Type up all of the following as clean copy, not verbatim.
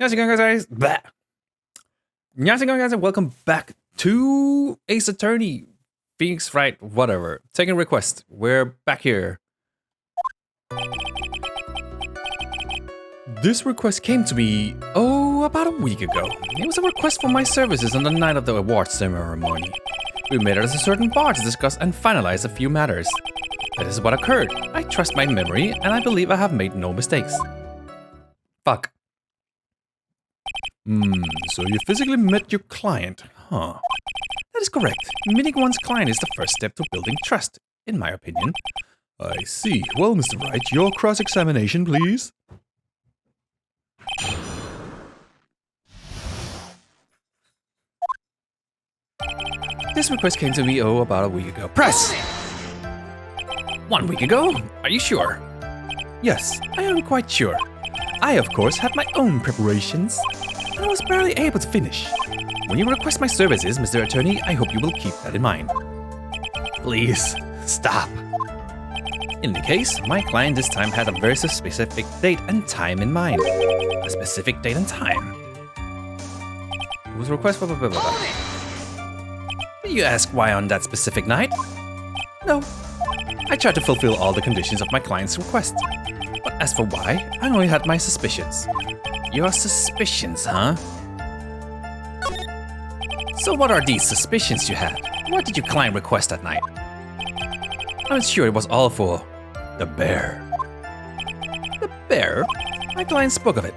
How's it going, guys? Blah. How's it going, guys? And welcome back to Ace Attorney, Phoenix Wright, whatever. Taking request. We're back here. This request came to me, about a week ago. It was a request for my services on the night of the awards ceremony. We met at a certain bar to discuss and finalize a few matters. That is what occurred. I trust my memory, and I believe I have made no mistakes. Fuck. So you physically met your client, huh? That is correct. Meeting one's client is the first step to building trust, in my opinion. I see. Well, Mr. Wright, your cross-examination, please. This request came to me, about a week ago. Press! 1 week ago? Are you sure? Yes, I am quite sure. I, of course, had my own preparations, and I was barely able to finish. When you request my services, Mr. Attorney, I hope you will keep that in mind. Please, stop. In the case, my client this time had a very specific date and time in mind. A specific date and time. It was a request for blah, blah, blah, blah. You ask why on that specific night? No. I tried to fulfill all the conditions of my client's request. But as for why, I only had my suspicions. Your suspicions, huh? So what are these suspicions you had? What did your client request that night? I'm sure it was all for the bear. The bear? My client spoke of it.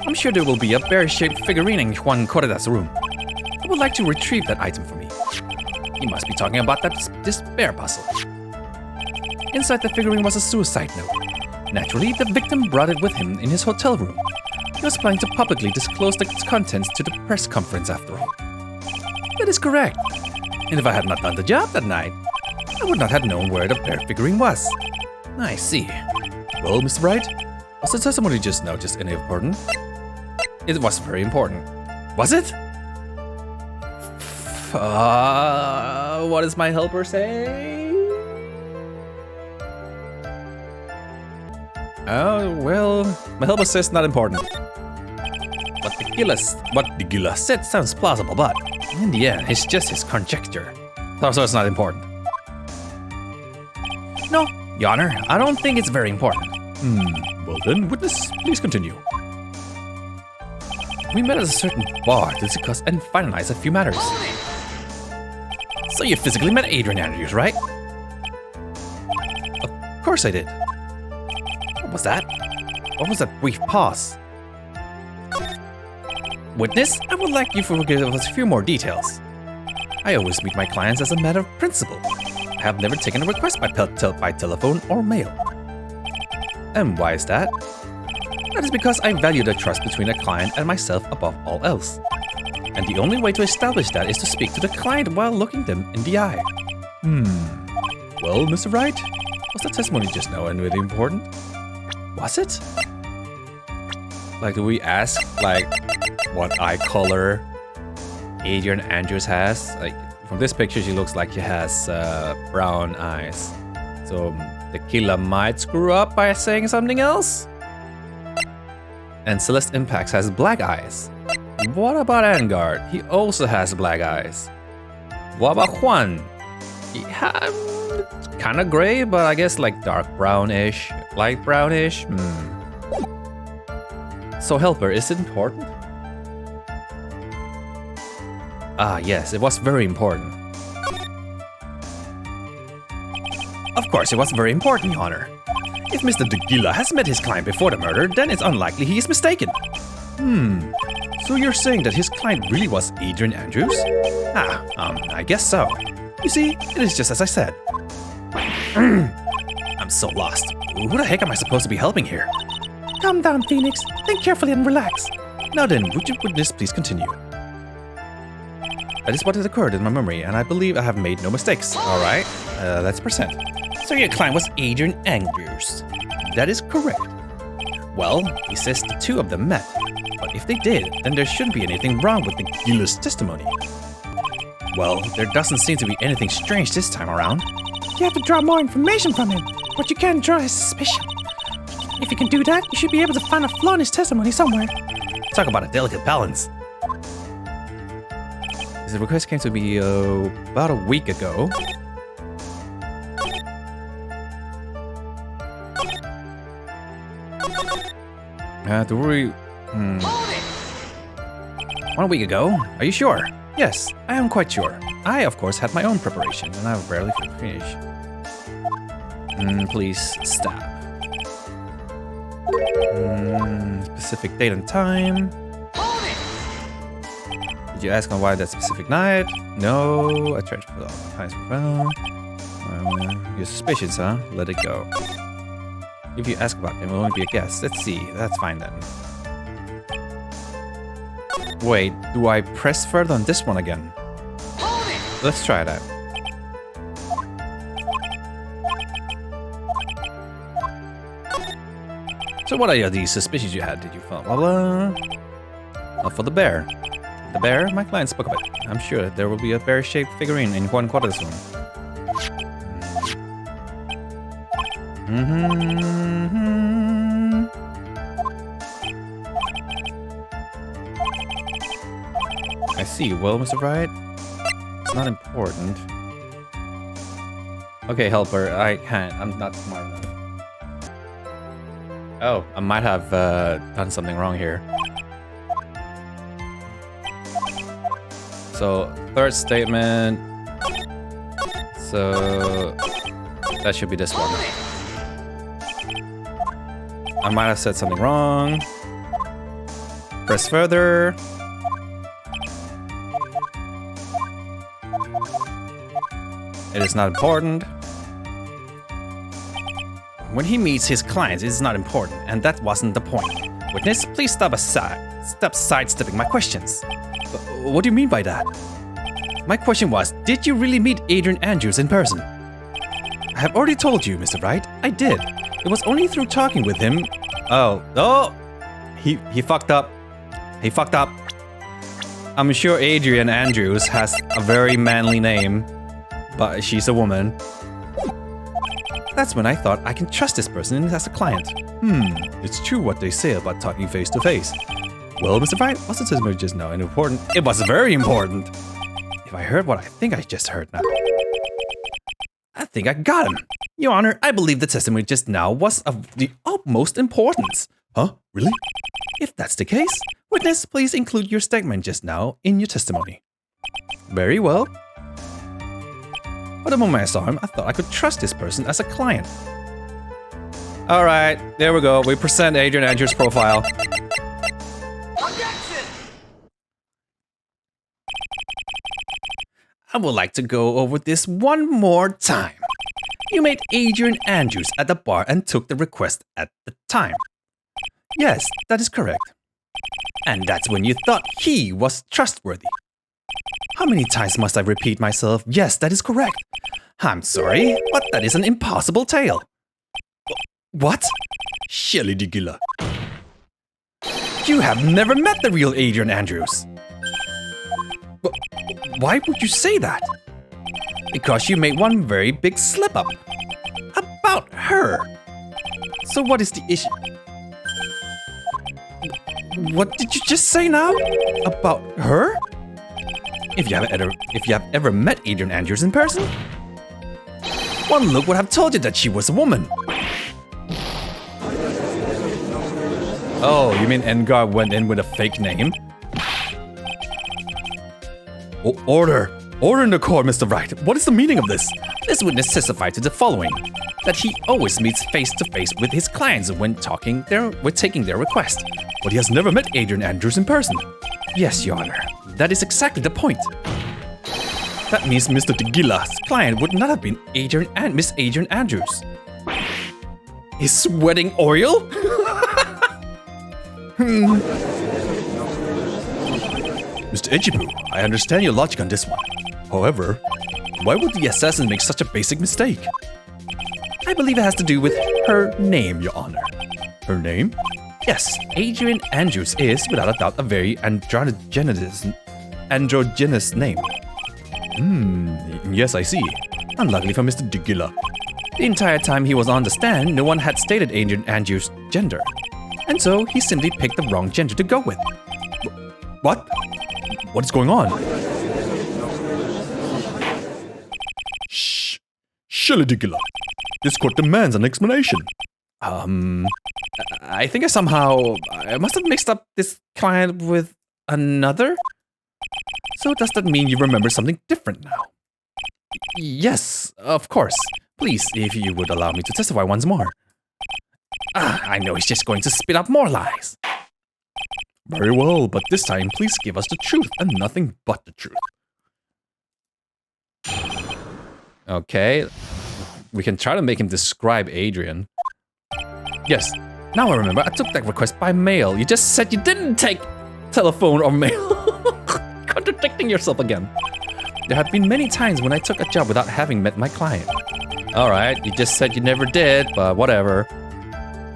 I'm sure there will be a bear-shaped figurine in Juan Correda's room. I would like to retrieve that item for me. He must be talking about this bear puzzle. Inside the figurine was a suicide note. Naturally, the victim brought it with him in his hotel room. He was planning to publicly disclose its contents to the press conference after all. That is correct. And if I had not done the job that night, I would not have known where the bear figurine was. I see. Well, Mr. Wright, was the testimony just now any important? It was very important. Was it? What does my helper say? Oh, well, my helper says not important. What the Gila said sounds plausible, but in the end, it's just his conjecture. So it's not important. No, Your Honor, I don't think it's very important. Well then, witness, please continue. We met at a certain bar to discuss and finalize a few matters. So you physically met Adrian Andrews, right? Of course I did. What was that? What was that brief pause? Witness, I would like you to give us a few more details. I always meet my clients as a matter of principle. I have never taken a request by telephone or mail. And why is that? That is because I value the trust between a client and myself above all else. And the only way to establish that is to speak to the client while looking them in the eye. Well, Mr. Wright, was the testimony just now really important? Was it? Like, do we ask, like, what eye color Adrian Andrews has? Like, from this picture, she looks like she has brown eyes. So, the killer might screw up by saying something else? And Celeste Impacts has black eyes. What about Angard? He also has black eyes. What about Juan? Kind of gray, but I guess like dark brownish, light brownish. So helper, is it important? Ah, yes, it was very important. Of course, it was very important, Your Honor. If Mr. Gila has met his client before the murder, then it's unlikely he is mistaken. So you're saying that his client really was Adrian Andrews? I guess so. You see, it is just as I said. I'm so lost. Who the heck am I supposed to be helping here? Calm down, Phoenix. Think carefully and relax. Now then, would you witness please continue? That is what has occurred in my memory, and I believe I have made no mistakes. Alright, let's present. So your client was Adrian Andrews. That is correct. Well, he says the two of them met. But if they did, then there shouldn't be anything wrong with the Gila's testimony. Well, there doesn't seem to be anything strange this time around. You have to draw more information from him, but you can't draw his suspicion. If you can do that, you should be able to find a flaw in his testimony somewhere. Talk about a delicate balance. The request came to me about a week ago. To worry. 1 week ago? Are you sure? Yes, I am quite sure. I, of course, had my own preparation, and I barely finished. Please stop. Specific date and time. Did you ask on why that specific night? No, I tried to put all the times well. Your suspicions, huh? Let it go. If you ask about them, it won't be a guess. Let's see. That's fine then. Wait, do I press further on this one again? Let's try that. So what are these suspicions you had? Did you fall? Blah blah. For the bear. The bear? My client spoke of it. I'm sure there will be a bear-shaped figurine in one quarter of this one. I see. Well, Mr. Wright, it's not important. Okay, helper, I can't. I'm not smart enough. Oh, I might have done something wrong here. So, third statement. So, that should be this one. I might have said something wrong. Press further. It is not important. When he meets his clients, it is not important, and that wasn't the point. Witness, please stop sidestepping my questions. What do you mean by that? My question was, did you really meet Adrian Andrews in person? I have already told you, Mr. Wright. I did. It was only through talking with him. Oh, he fucked up. He fucked up. I'm sure Adrian Andrews has a very manly name, but she's a woman. That's when I thought I can trust this person as a client. It's true what they say about talking face to face. Well, Mr. Wright, wasn't this just now important? It was very important. If I heard what I think I just heard now. I think I got him. Your Honor, I believe the testimony just now was of the utmost importance. Huh? Really? If that's the case, witness, please include your statement just now in your testimony. Very well. But the moment I saw him, I thought I could trust this person as a client. Alright, there we go. We present Adrian Andrews' profile. Objection! I would like to go over this one more time. You met Adrian Andrews at the bar and took the request at the time. Yes, that is correct. And that's when you thought he was trustworthy. How many times must I repeat myself? Yes, that is correct. I'm sorry, but that is an impossible tale. What? Shelly Digilla. You have never met the real Adrian Andrews. Why would you say that? Because you made one very big slip-up. About her. So what is the issue? What did you just say now? About her? If you have ever met Adrian Andrews in person, one look would have told you that she was a woman. Oh, you mean Engar went in with a fake name? Order! Order in the court, Mr. Wright. What is the meaning of this? This witness testified to the following. That he always meets face-to-face with his clients when taking their request. But he has never met Adrian Andrews in person. Yes, Your Honor. That is exactly the point. That means Mr. Digilla's client would not have been Miss Adrian Andrews. His sweating oil? Mr. Ichibu, I understand your logic on this one. However, why would the assassin make such a basic mistake? I believe it has to do with her name, Your Honor. Her name? Yes, Adrian Andrews is, without a doubt, a very androgynous name. Yes, I see. Unluckily for Mr. Digilla. The entire time he was on the stand, no one had stated Adrian Andrews' gender. And so he simply picked the wrong gender to go with. What? What is going on? Shh. Shillidigula. This court demands an explanation. I think I must have mixed up this client with another? So does that mean you remember something different now? Yes, of course. Please, if you would allow me to testify once more. I know he's just going to spit out more lies. Very well, but this time please give us the truth and nothing but the truth. Okay, we can try to make him describe Adrian. Yes, now I remember, I took that request by mail. You just said you didn't take telephone or mail. Contradicting yourself again. There have been many times when I took a job without having met my client. Alright, you just said you never did, but whatever.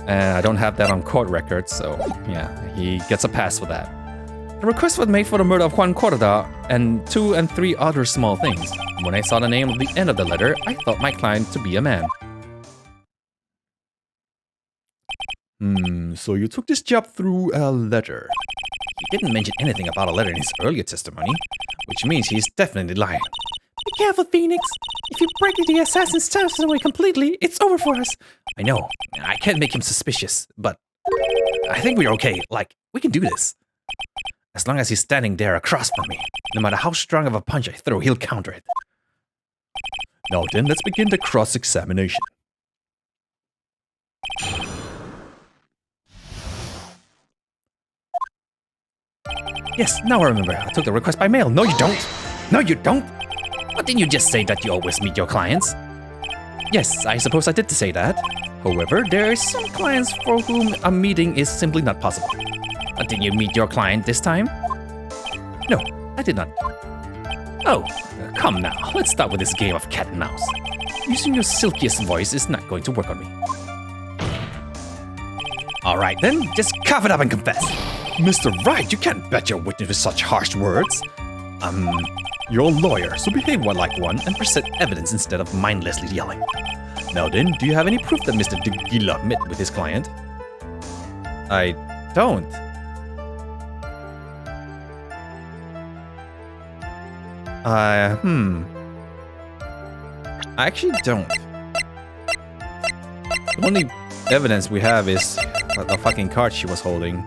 I don't have that on court records, so yeah, he gets a pass for that. The request was made for the murder of Juan Corda and 2 and 3 other small things. When I saw the name at the end of the letter, I thought my client to be a man. So you took this job through a letter. He didn't mention anything about a letter in his earlier testimony, which means he's definitely lying. Be careful, Phoenix. If you break the assassin's testimony completely, it's over for us. I know, I can't make him suspicious, but I think we're okay. Like, we can do this. As long as he's standing there across from me, no matter how strong of a punch I throw, he'll counter it. Now then, let's begin the cross-examination. Yes, now I remember. I took the request by mail. No, you don't. No, you don't. But didn't you just say that you always meet your clients? Yes, I suppose I did say that. However, there are some clients for whom a meeting is simply not possible. But did you meet your client this time? No, I did not. Oh, come now. Let's start with this game of cat and mouse. Using your silkiest voice is not going to work on me. Alright then, just cough it up and confess. Mr. Wright, you can't bet your witness with such harsh words. You're a lawyer, so behave like one and present evidence instead of mindlessly yelling. Now then, do you have any proof that Mr. Degila met with his client? I don't. I actually don't. The only evidence we have is the fucking card she was holding.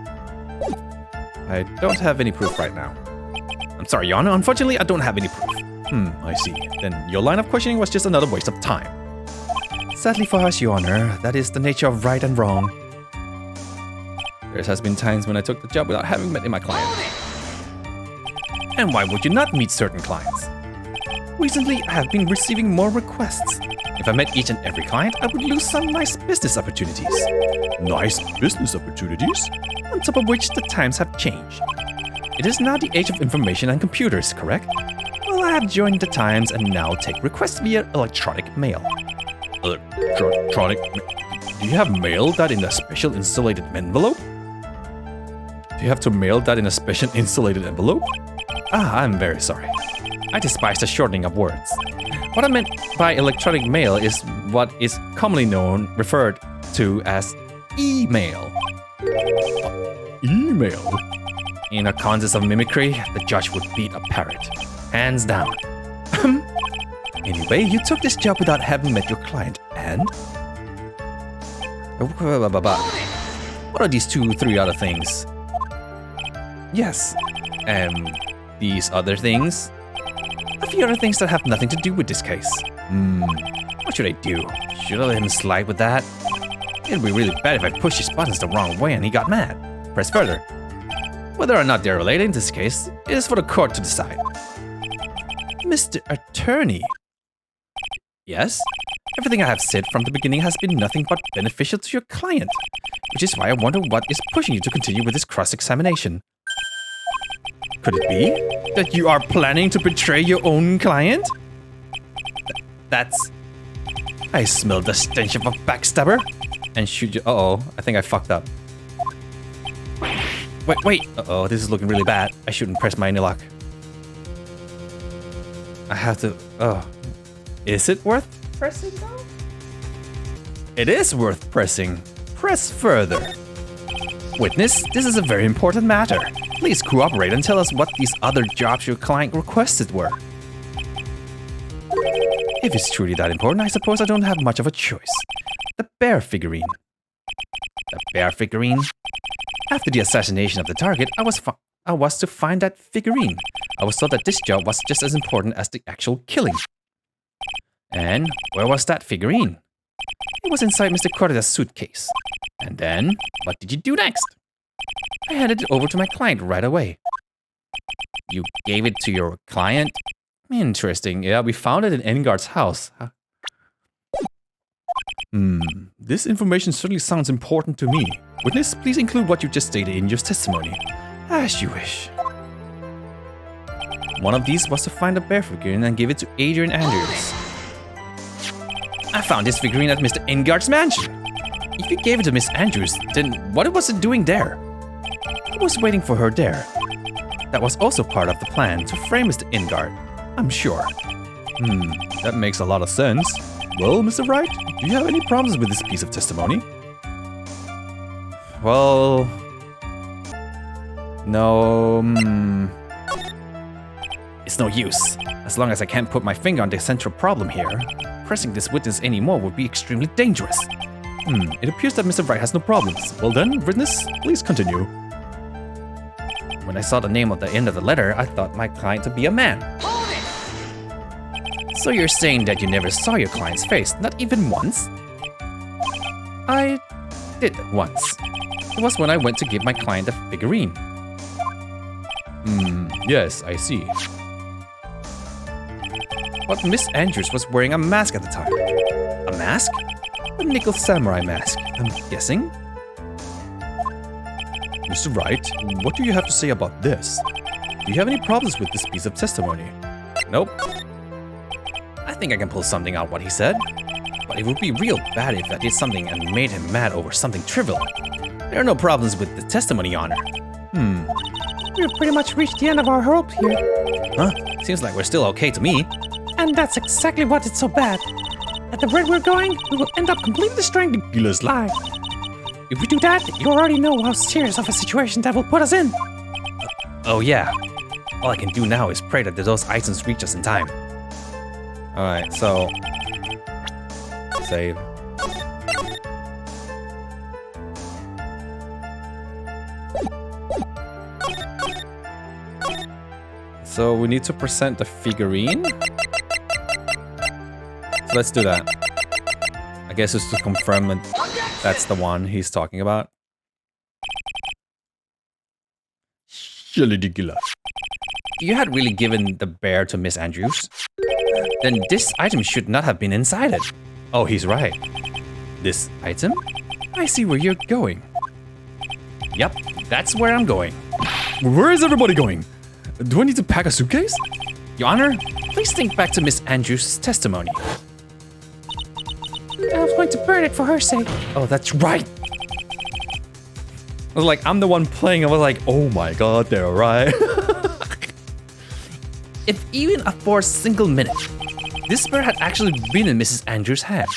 I don't have any proof right now. I'm sorry, Your Honor. Unfortunately, I don't have any proof. I see. Then your line of questioning was just another waste of time. Sadly for us, Your Honor, that is the nature of right and wrong. There has been times when I took the job without having met my client. And why would you not meet certain clients? Recently, I have been receiving more requests. If I met each and every client, I would lose some nice business opportunities. Nice business opportunities? On top of which, the times have changed. It is now the age of information and computers, correct? Well, I have joined the times and now take requests via electronic mail. Electronic? Do you have mail that in a special insulated envelope? Do you have to mail that in a special insulated envelope? I'm very sorry. I despise the shortening of words. What I meant by electronic mail is what is commonly referred to as email. Email? In a contest of mimicry, the judge would beat a parrot. Hands down. Anyway, you took this job without having met your client, and? What are these 2-3 other things? Yes, these other things? A few other things that have nothing to do with this case. What should I do? Should I let him slide with that? It'd be really bad if I pushed his buttons the wrong way and he got mad. Press further. Whether or not they're related in this case, it is for the court to decide. Mr. Attorney. Yes? Everything I have said from the beginning has been nothing but beneficial to your client, which is why I wonder what is pushing you to continue with this cross-examination. Could it be that you are planning to betray your own client? That's... I smell the stench of a backstabber. And should you... Uh-oh, I think I fucked up. Wait. Uh-oh, this is looking really bad. I shouldn't press my interlock. I have to... Oh. Is it worth pressing though? It is worth pressing. Press further. Witness, this is a very important matter. Please cooperate and tell us what these other jobs your client requested were. If it's truly that important, I suppose I don't have much of a choice. The bear figurine. The bear figurine? After the assassination of the target, I was to find that figurine. I was told that this job was just as important as the actual killing. And where was that figurine? It was inside Mr. Corda's suitcase. And then, what did you do next? I handed it over to my client right away. You gave it to your client? Interesting. Yeah, we found it in Engard's house. Huh? This information certainly sounds important to me. Witness, please include what you just stated in your testimony. As you wish. One of these was to find a bear figurine and give it to Adrian Andrews. I found this figurine at Mr. Engard's mansion. If you gave it to Miss Andrews, then what was it doing there? I was waiting for her there. That was also part of the plan to frame Mr. Engard, I'm sure. That makes a lot of sense. Well, Mr. Wright, do you have any problems with this piece of testimony? Well... No... It's no use. As long as I can't put my finger on the central problem here, pressing this witness anymore would be extremely dangerous. It appears that Mr. Wright has no problems. Well then, witness, please continue. When I saw the name at the end of the letter, I thought my client to be a man. So you're saying that you never saw your client's face, not even once? I did once. It was when I went to give my client a figurine. Yes, I see. But Miss Andrews was wearing a mask at the time. A mask? A nickel samurai mask, I'm guessing? Mr. Wright, what do you have to say about this? Do you have any problems with this piece of testimony? Nope. I think I can pull something out what he said. But it would be real bad if I did something and made him mad over something trivial. There are no problems with the testimony, Your Honor. We've pretty much reached the end of our rope here. Huh? Seems like we're still okay to me. And that's exactly what is so bad. At the rate we're going, we will end up completely destroying the killer's life. If we do that, you already know how serious of a situation that will put us in. Oh yeah. All I can do now is pray that those items reach us in time. Alright, so... Save. So we need to present the figurine? So let's do that. I guess it's to confirm that that's the one he's talking about. You had really given the bear to Miss Andrews? Then this item should not have been inside it. Oh, he's right. This item? I see where you're going. Yep, that's where I'm going. Where is everybody going? Do I need to pack a suitcase? Your Honor, please think back to Miss Andrews' testimony. I was going to burn it for her sake. Oh, that's right. I was like, I'm the one playing. I was like, oh my god, they're right. If even for a single minute, this bear had actually been in Mrs. Andrews' hand,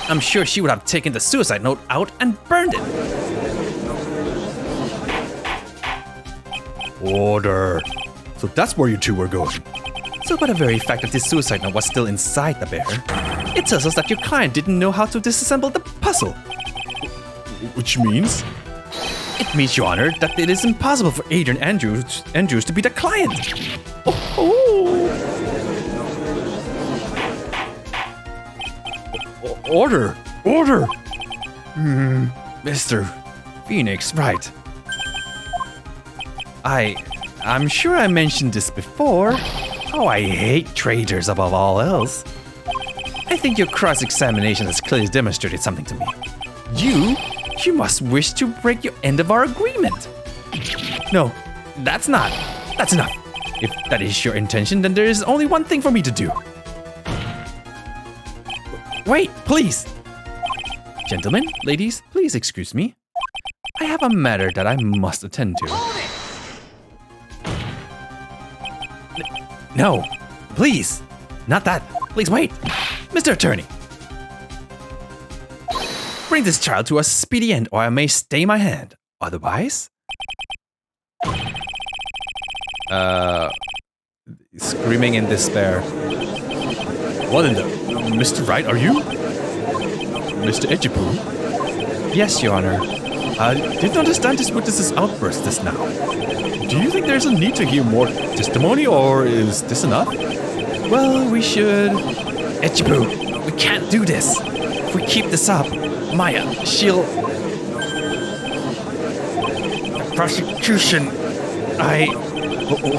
I'm sure she would have taken the suicide note out and burned it. Order. So that's where you two were going. So by the very fact that this suicide note was still inside the bear, it tells us that your client didn't know how to disassemble the puzzle. Which means? It means, Your Honor, that it is impossible for Adrian Andrews to be the client. Order! Order! Mr. Phoenix, right. I'm sure I mentioned this before. Oh, I hate traitors above all else. I think your cross-examination has clearly demonstrated something to me. You must wish to break your end of our agreement. No, that's enough. If that is your intention, then there is only one thing for me to do. Wait, please. Gentlemen, ladies, please excuse me. I have a matter that I must attend to. No, please. Not that. Please wait. Mr. Attorney. Bring this child to a speedy end or I may stay my hand. Otherwise? Screaming in despair. What in the... Mr. Wright, are you? Mr. Ejipu? Yes, Your Honor. I didn't understand this witness's outburst just now. Do you think there's a need to hear more testimony, or is this enough? Well, we should... Ejipu, we can't do this. If we keep this up, Maya, she'll... The prosecution...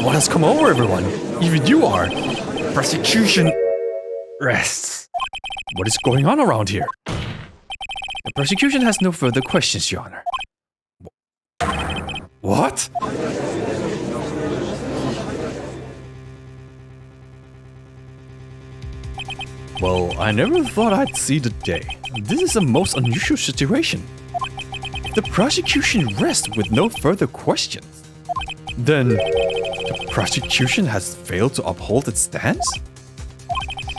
What has come over everyone? Even you are. The prosecution... rests. What is going on around here? The prosecution has no further questions, Your Honor. What? Well, I never thought I'd see the day. This is a most unusual situation. If the prosecution rests with no further questions, then the prosecution has failed to uphold its stance?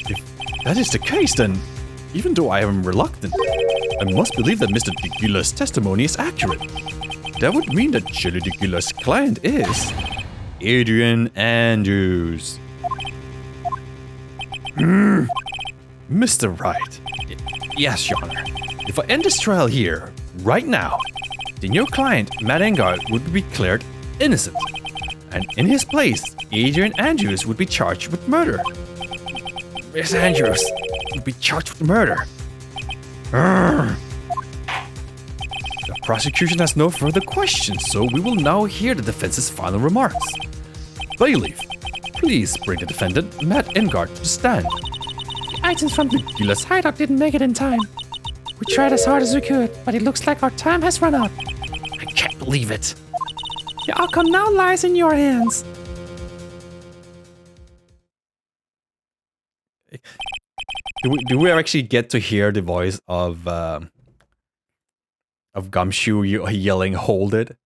If that is the case, then even though I am reluctant, I must believe that Mr. Digula's testimony is accurate. That would mean that Jelly Digula's client is Adrian Andrews. Mr. Wright. Yes, Your Honor. If I end this trial here, right now, then your client, Matt Engard, would be declared innocent. And in his place, Adrian Andrews would be charged with murder. Miss Andrews would be charged with murder. The prosecution has no further questions, so we will now hear the defense's final remarks. Bailiff, please bring the defendant, Matt Engard, to the stand. The items from Digula's hideout didn't make it in time. We tried as hard as we could, but it looks like our time has run out. I can't believe it. The outcome now lies in your hands. Do we actually get to hear the voice of Gumshoe yelling, "Hold it"?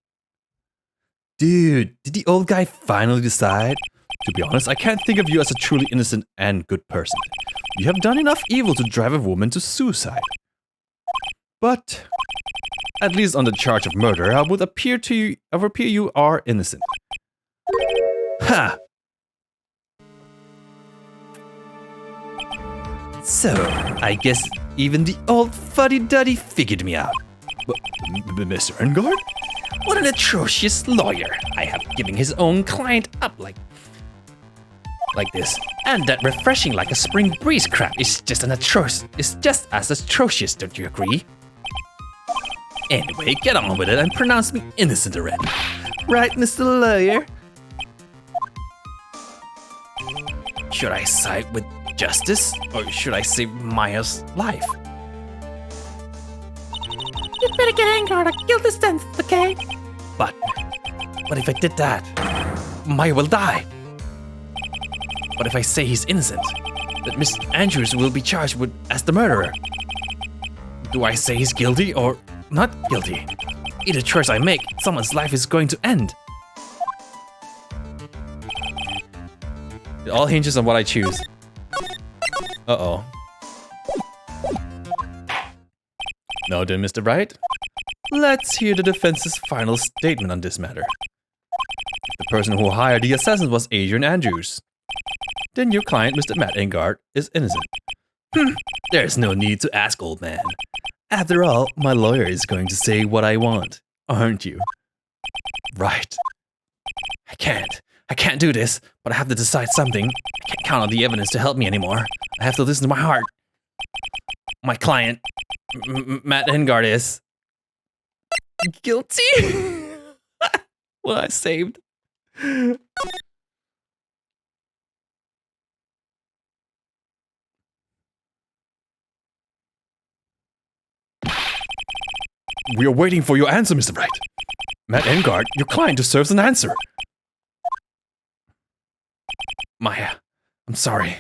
Dude, did the old guy finally decide? To be honest, I can't think of you as a truly innocent and good person. You have done enough evil to drive a woman to suicide. But at least on the charge of murder, I would appear you are innocent. Ha! So, I guess even the old fuddy-duddy figured me out. But, Mr. Engard? What an atrocious lawyer. I have given his own client up like this. And that refreshing like a spring breeze crap is just as atrocious, don't you agree? Anyway, get on with it and pronounce me innocent already. Right, Mr. Lawyer? Should I side with justice, or should I save Maya's life? You'd better get Engard a guilty sentence, okay? But if I did that, Maya will die. But if I say he's innocent, that Miss Andrews will be charged with as the murderer. Do I say he's guilty or not guilty? Either choice I make, someone's life is going to end. It all hinges on what I choose. Uh-oh. No, then, Mr. Wright. Let's hear the defense's final statement on this matter. If the person who hired the assassin was Adrian Andrews, then your client, Mr. Matt Engard, is innocent. There's no need to ask, old man. After all, my lawyer is going to say what I want, aren't you? Right. I can't do this, but I have to decide something. I can't count on the evidence to help me anymore. I have to listen to my heart. My client, Matt Engard, is guilty. Well, I saved. We are waiting for your answer, Mr. Wright. Matt Engard, your client deserves an answer. Maya, I'm sorry.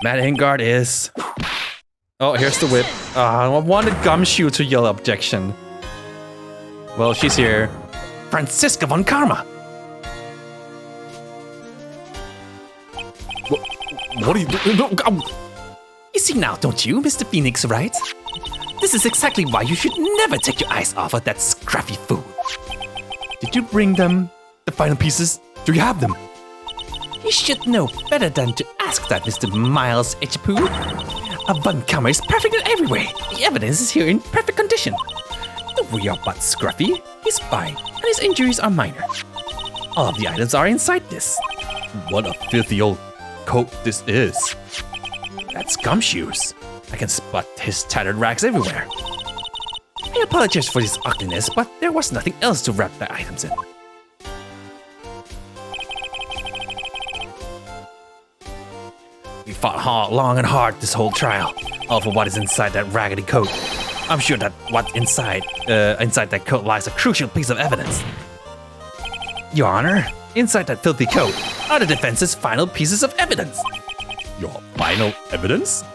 Matt Engard is... Oh, here's the whip. I wanted Gumshoe to yell objection. Well, she's here. Franziska von Karma. What are you doing? No, you see now, don't you, Mr. Phoenix Wright? This This is exactly why you should never take your eyes off of that scruffy food. Did you bring them the final pieces? Do you have them? You should know better than to ask that, Mr. Miles Etchipoo. A Von Karma is perfect in every way. The evidence is here in perfect condition. Don't worry about Scruffy. He's fine, and his injuries are minor. All of the items are inside this. What a filthy old coat this is. That's Gumshoes. I can spot his tattered rags everywhere. I apologize for this ugliness, but there was nothing else to wrap the items in. We fought long and hard this whole trial, all for what is inside that raggedy coat. I'm sure that what inside that coat lies a crucial piece of evidence. Your Honor, inside that filthy coat are the defense's final pieces of evidence. Your final evidence?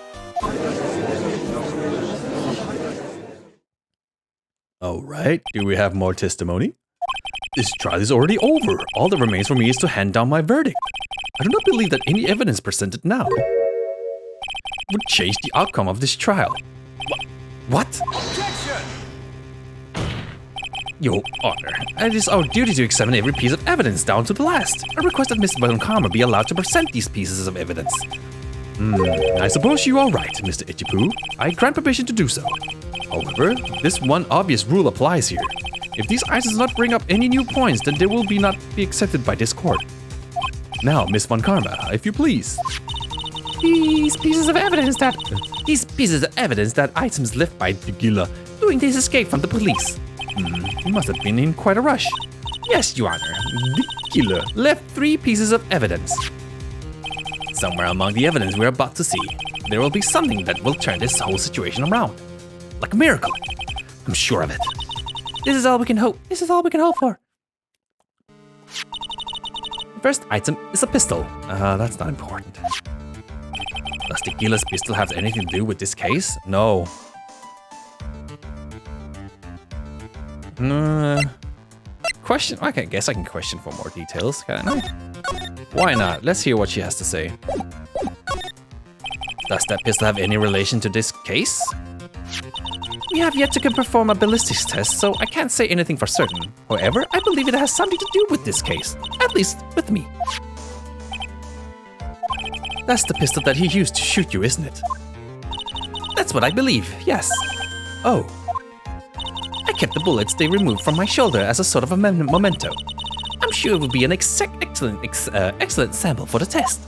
Alright, do we have more testimony? This trial is already over. All that remains for me is to hand down my verdict. I do not believe that any evidence presented now would change the outcome of this trial. What? Objection! Your Honor, it is our duty to examine every piece of evidence down to the last. I request that Miss Von Karma be allowed to present these pieces of evidence. I suppose you are right, Mr. Etchipoo. I grant permission to do so. However, this one obvious rule applies here. If these items do not bring up any new points, then they will not be accepted by this court. Now, Miss Von Karma, if you please. These pieces of evidence that items left by Degilla during his escape from the police. He must have been in quite a rush. Yes, Your Honor. Degilla left 3 pieces of evidence. Somewhere among the evidence we're about to see, there will be something that will turn this whole situation around. Like a miracle. I'm sure of it. This is all we can hope. This is all we can hope for. The first item is a pistol. That's not important. Does Degilla's pistol have anything to do with this case? No. Question. I guess I can question for more details, can't I? Why not? Let's hear what she has to say. Does that pistol have any relation to this case? We have yet to perform a ballistics test, so I can't say anything for certain. However, I believe it has something to do with this case. At least, with me. That's the pistol that he used to shoot you, isn't it? That's what I believe, yes. Oh. I kept the bullets they removed from my shoulder as a sort of a memento. I'm sure it would be an excellent sample for the test.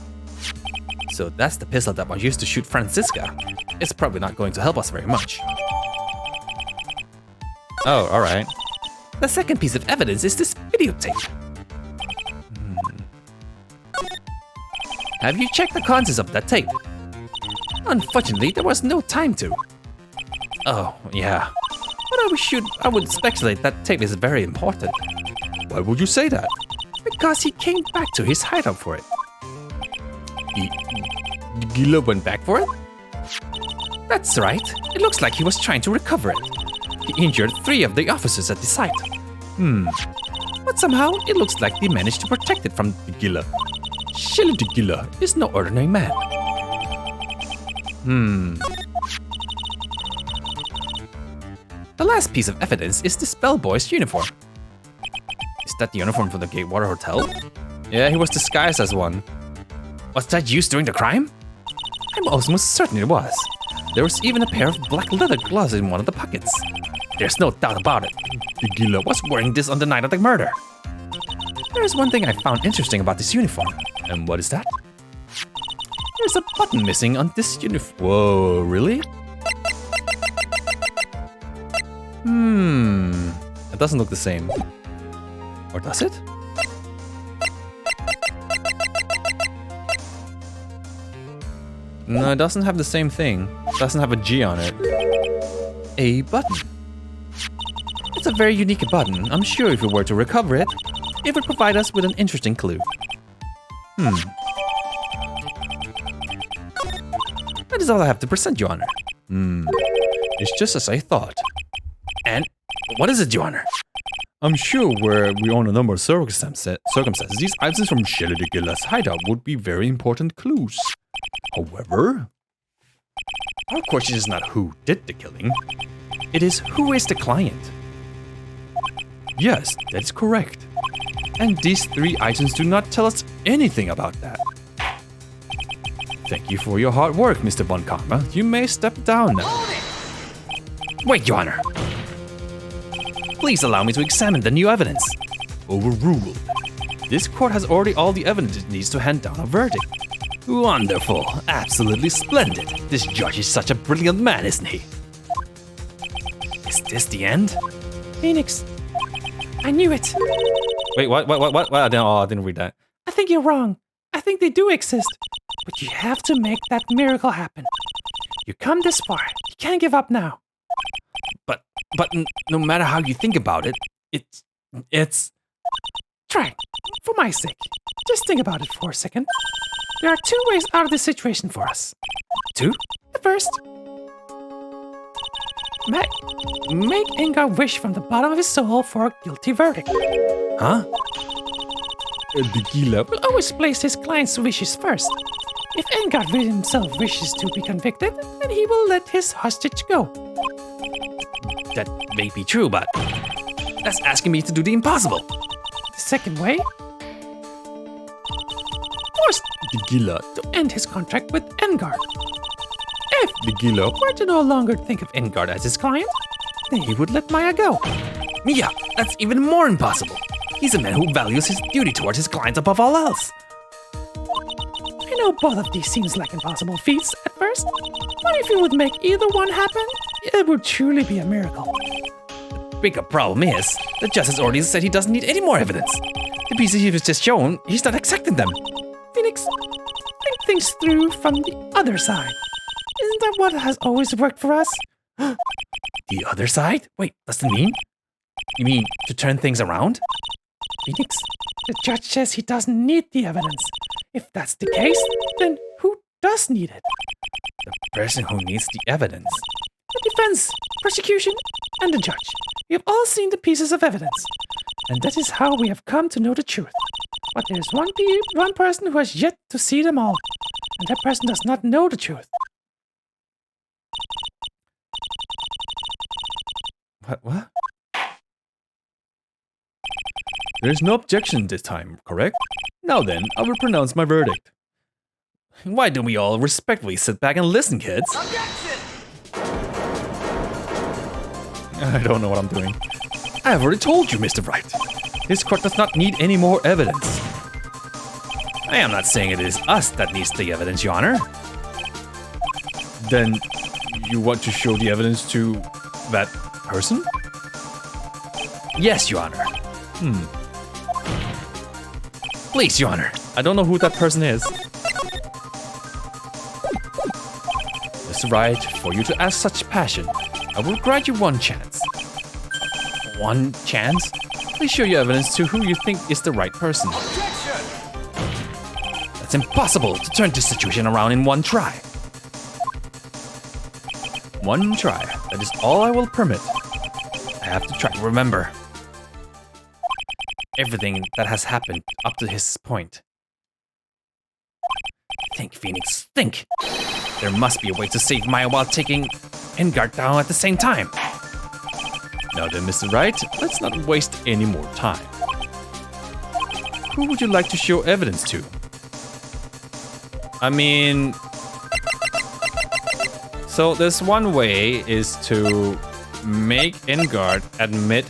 So that's the pistol that was used to shoot Francisca. It's probably not going to help us very much. Oh, alright. The second piece of evidence is this videotape. Have you checked the contents of that tape? Unfortunately, there was no time to. Oh, yeah. But I would speculate that tape is very important. Why would you say that? Because he came back to his hideout for it. Gila went back for it? That's right. It looks like he was trying to recover it. He injured 3 of the officers at the site. But somehow, it looks like they managed to protect it from Gila. Shelly Gila is no ordinary man. The last piece of evidence is the Spellboy's uniform. Is that the uniform for the Gatewater Hotel? Yeah, he was disguised as one. Was that used during the crime? I'm almost certain it was. There was even a pair of black leather gloves in one of the pockets. There's no doubt about it. Gila was wearing this on the night of the murder. There's one thing I found interesting about this uniform. And what is that? There's a button missing on this uniform. Whoa, really? It doesn't look the same. Or does it? No, it doesn't have the same thing. It doesn't have a G on it. A button. It's a very unique button. I'm sure if we were to recover it, it would provide us with an interesting clue. That is all I have to present, Your Honor. It's just as I thought. And what is it, Your Honor? I'm sure where we own a number of circumstances, these items from Shelly de Gilla's hideout would be very important clues. However, our question is not who did the killing, It is who is the client. Yes, that is correct. And these 3 items do not tell us anything about that. Thank you for your hard work, Mr. Von Karma. You may step down now. Wait, Your Honor. Please allow me to examine the new evidence. Overruled. This court has already all the evidence it needs to hand down a verdict. Wonderful. Absolutely splendid. This judge is such a brilliant man, isn't he? Is this the end? Phoenix, I knew it. Wait, what? I didn't read that. I think you're wrong. I think they do exist. But you have to make that miracle happen. You come this far. You can't give up now. But no matter how you think about it, it's... Try. For my sake. Just think about it for a second. There are 2 ways out of this situation for us. 2? The first. Make Engar wish from the bottom of his soul for a guilty verdict. Huh? Will always place his client's wishes first. If Engar himself wishes to be convicted, then he will let his hostage go. That may be true, but that's asking me to do the impossible. The second way. Force Gila to end his contract with Engar. If Gila were to no longer think of Engar as his client, then he would let Maya go. Yeah, that's even more impossible. He's a man who values his duty towards his clients above all else. I know both of these seems like impossible feats at first, but if you would make either one happen, it would truly be a miracle. The bigger problem is, the judge has already said he doesn't need any more evidence. The pieces he was just shown, he's not accepting them. Phoenix, think things through from the other side. Isn't that what has always worked for us? The other side? Wait, does that mean? You mean to turn things around? Phoenix, the judge says he doesn't need the evidence. If that's the case, then who does need it? The person who needs the evidence. The defense, prosecution, and the judge. We have all seen the pieces of evidence. And that is how we have come to know the truth. But there is one person who has yet to see them all. And that person does not know the truth. What? There's no objection this time, correct? Now then, I will pronounce my verdict. Why don't we all respectfully sit back and listen, kids? Objection! I don't know what I'm doing. I have already told you, Mr. Wright. This court does not need any more evidence. I am not saying it is us that needs the evidence, Your Honor. Then, you want to show the evidence to that person? Yes, Your Honor. Please, Your Honor. I don't know who that person is. Mr. Wright, for you to ask such passion, I will grant you one chance. One chance? Please show your evidence to who you think is the right person. Objection! That's impossible to turn this situation around in one try. One try. That is all I will permit. I have to try to remember everything that has happened up to this point. Think, Phoenix, think! There must be a way to save Maya while taking Engar down at the same time. Now then, Mr. Wright, let's not waste any more time. Who would you like to show evidence to? I mean... So there's one way is to make Engar admit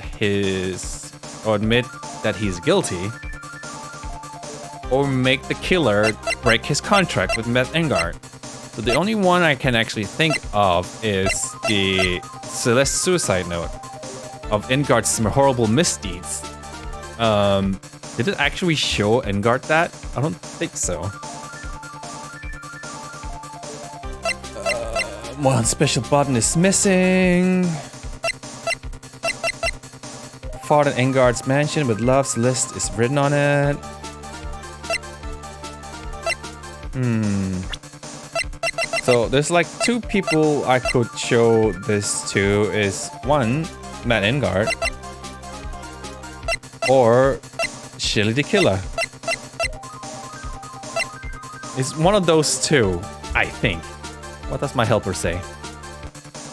that he's guilty, or make the killer break his contract with Matt Engar. So the only one I can actually think of is the Celeste suicide note of Engar's horrible misdeeds. Did it actually show Engard that? I don't think so. One special button is missing. Fought in Engard's mansion with love, Celeste is written on it. So there's like 2 people I could show this to. Is one, Matt Engard, or Shelly the Killer. It's one of those 2, I think. What does my helper say?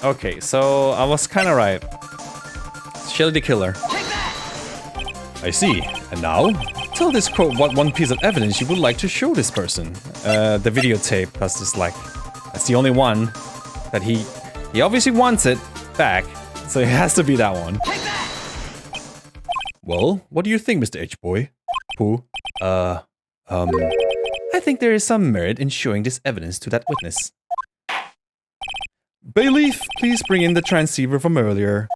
Okay, so I was kind of right. Shelly the killer. I see. And now? Tell this quote what one piece of evidence you would like to show this person. The videotape, because it's like, that's the only one that he obviously wants it back, so it has to be that one. Well, what do you think, Mr. H-Boy? Pooh? I think there is some merit in showing this evidence to that witness. Bayleaf, please bring in the transceiver from earlier.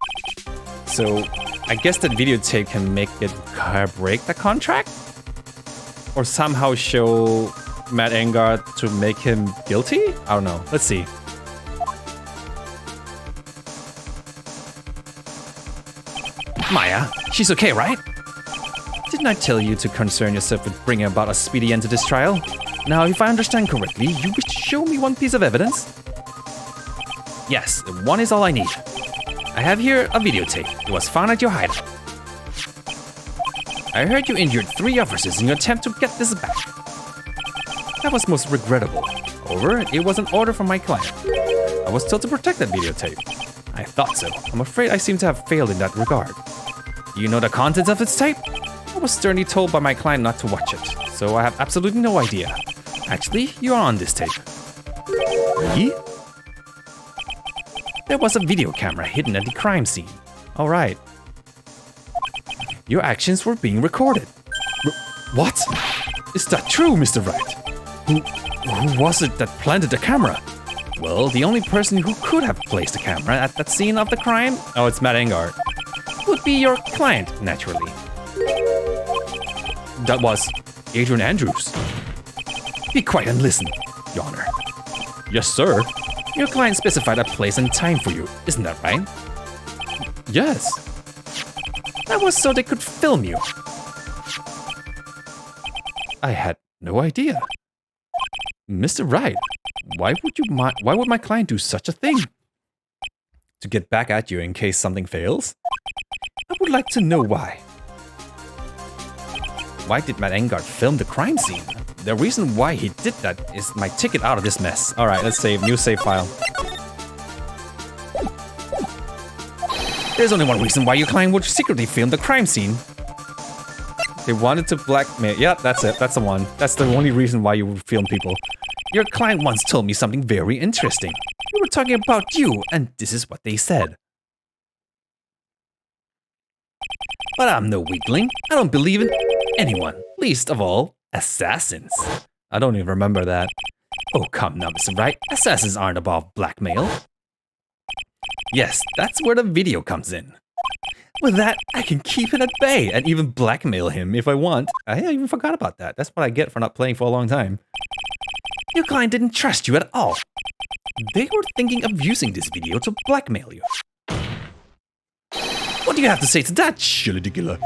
So, I guess that videotape can make it break the contract? Or somehow show Matt Engard to make him guilty? I don't know. Let's see. Maya, she's okay, right? Didn't I tell you to concern yourself with bringing about a speedy end to this trial? Now, if I understand correctly, you wish to show me one piece of evidence? Yes, one is all I need. I have here a videotape. It was found at your hideout. I heard you injured 3 officers in your attempt to get this back. That was most regrettable. However, it was an order from my client. I was told to protect that videotape. I thought so. I'm afraid I seem to have failed in that regard. Do you know the contents of this tape? I was sternly told by my client not to watch it, so I have absolutely no idea. Actually, you are on this tape. Me? There was a video camera hidden at the crime scene. Alright. Your actions were being recorded. What? Is that true, Mr. Wright? Who was it that planted the camera? Well, the only person who could have placed the camera at that scene of the crime, oh, it's Matt Engard, would be your client, naturally. That was Adrian Andrews. Be quiet and listen, Your Honor. Yes, sir. Your client specified a place and time for you, isn't that right? Yes. That was so they could film you. I had no idea. Mr. Wright, why would my client do such a thing? To get back at you in case something fails? I would like to know why. Why did Matt Engard film the crime scene? The reason why he did that is my ticket out of this mess. Alright, let's save. New save file. There's only one reason why your client would secretly film the crime scene. They wanted to blackmail. Yeah, that's it. That's the one. That's the only reason why you would film people. Your client once told me something very interesting. We were talking about you, and this is what they said. But I'm no weakling. I don't believe in anyone, least of all assassins. I don't even remember that. Oh, come now, Mr. Wright. Assassins aren't above blackmail. Yes, that's where the video comes in. With that, I can keep it at bay and even blackmail him if I want. I even forgot about that. That's what I get for not playing for a long time. Your client didn't trust you at all. They were thinking of using this video to blackmail you. What do you have to say to that, Shilly the Killer?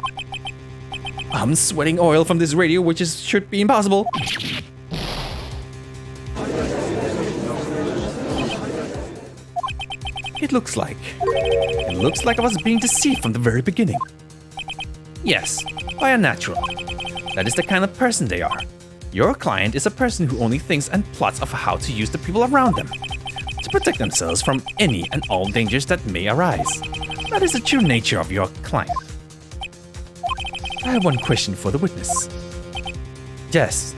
I'm sweating oil from this radio, which should be impossible. It looks like I was being deceived from the very beginning. Yes, by a natural. That is the kind of person they are. Your client is a person who only thinks and plots of how to use the people around them to protect themselves from any and all dangers that may arise. That is the true nature of your client. I have one question for the witness. Yes.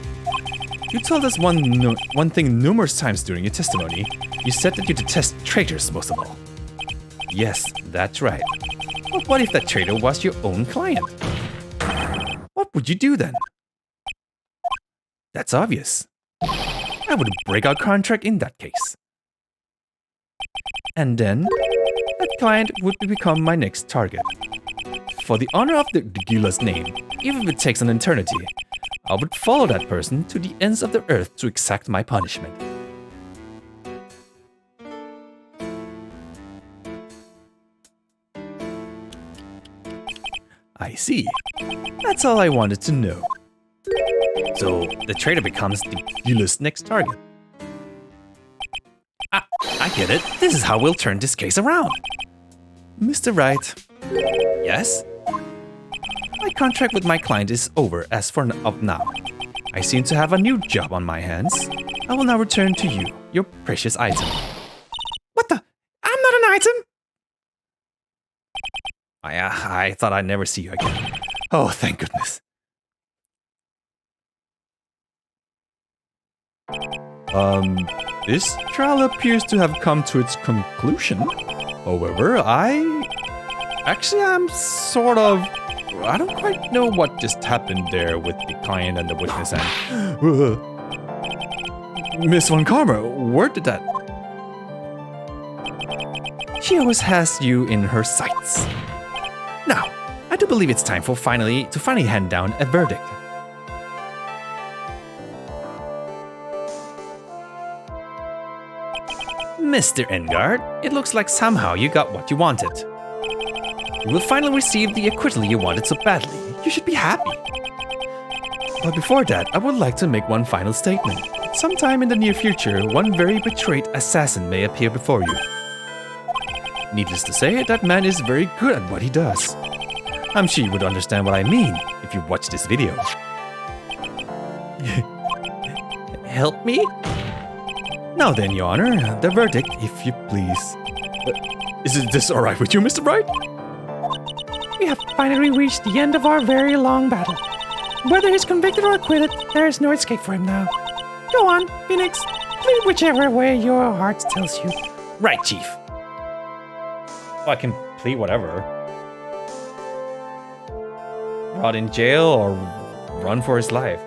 You told us one thing numerous times during your testimony. You said that you detest traitors most of all. Yes, that's right. But what if that traitor was your own client? What would you do then? That's obvious. I would break our contract in that case. And then, that client would become my next target. For the honor of the Gila's name, even if it takes an eternity, I would follow that person to the ends of the earth to exact my punishment. I see. That's all I wanted to know. So, the traitor becomes the Gila's next target. I get it. This is how we'll turn this case around. Mr. Wright. Yes? My contract with my client is over as of now. I seem to have a new job on my hands. I will now return to you, your precious item. What the? I'm not an I thought I'd never see you again. Oh, thank goodness. This trial appears to have come to its conclusion. However, I'm sort of... I don't quite know what just happened there with the client and the witness and... Miss Von Karma, where did that... She always has you in her sights. Now, I do believe it's time for finally hand down a verdict. Mr. Engard, it looks like somehow you got what you wanted. You will finally receive the acquittal you wanted so badly. You should be happy. But before that, I would like to make one final statement. Sometime in the near future, one very betrayed assassin may appear before you. Needless to say, that man is very good at what he does. I'm sure you would understand what I mean if you watch this video. Help me? Now then, Your Honor, the verdict, if you please. Is this alright with you, Mr. Wright? We have finally reached the end of our very long battle. Whether he's convicted or acquitted, there is no escape for him now. Go on, Phoenix. Plead whichever way your heart tells you. Right, Chief. Well, I can plead whatever. Rot in jail or run for his life.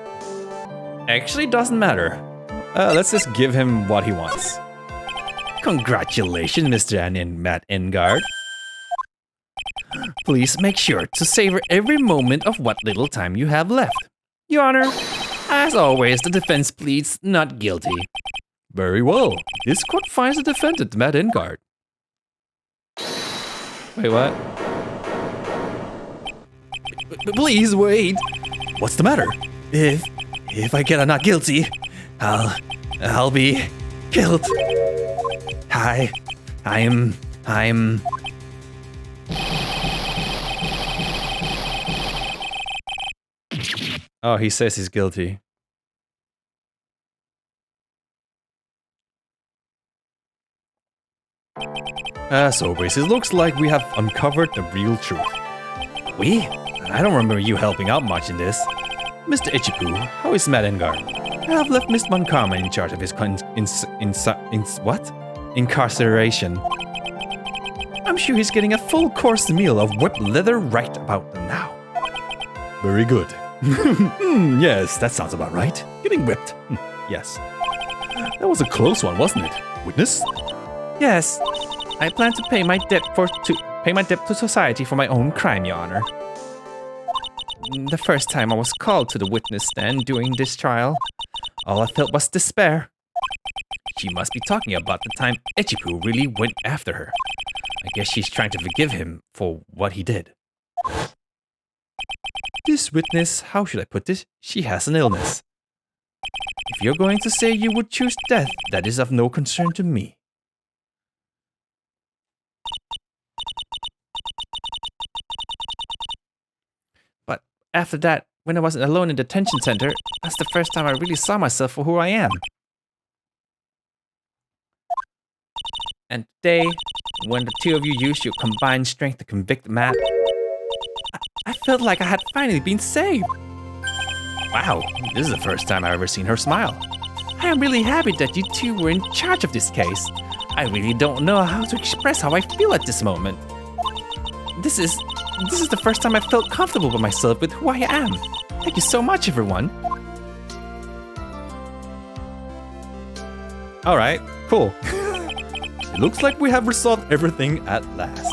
Actually, doesn't matter. Let's just give him what he wants. Congratulations, Mr. Matt Engard. Please make sure to savor every moment of what little time you have left. Your Honor, as always, the defense pleads not guilty. Very well. This court finds the defendant, Matt Engard. Wait, what? Please wait. What's the matter? If I get a not guilty, I'll be killed. I'm... Oh, he says he's guilty. As always, it looks like we have uncovered the real truth. We? I don't remember you helping out much in this. Mr. Ichipu, how is Matt Engard? I have left Miss Von Karma in charge of his incarceration. I'm sure he's getting a full course meal of whipped leather right about now. Very good. Yes, that sounds about right. Getting whipped. Yes. That was a close one, wasn't it? Witness? Yes. I plan to pay my debt to society for my own crime, Your Honor. The first time I was called to the witness stand during this trial, all I felt was despair. She must be talking about the time Ichipu really went after her. I guess she's trying to forgive him for what he did. This witness, how should I put this? She has an illness. If you're going to say you would choose death, that is of no concern to me. But after that, when I was alone in the detention center, that's the first time I really saw myself for who I am. And today, when the two of you used your combined strength to convict Matt, I felt like I had finally been saved. Wow, this is the first time I've ever seen her smile. I am really happy that you two were in charge of this case. I really don't know how to express how I feel at this moment. This is the first time I felt comfortable with myself with who I am. Thank you so much, everyone. Alright, cool. It looks like we have resolved everything at last.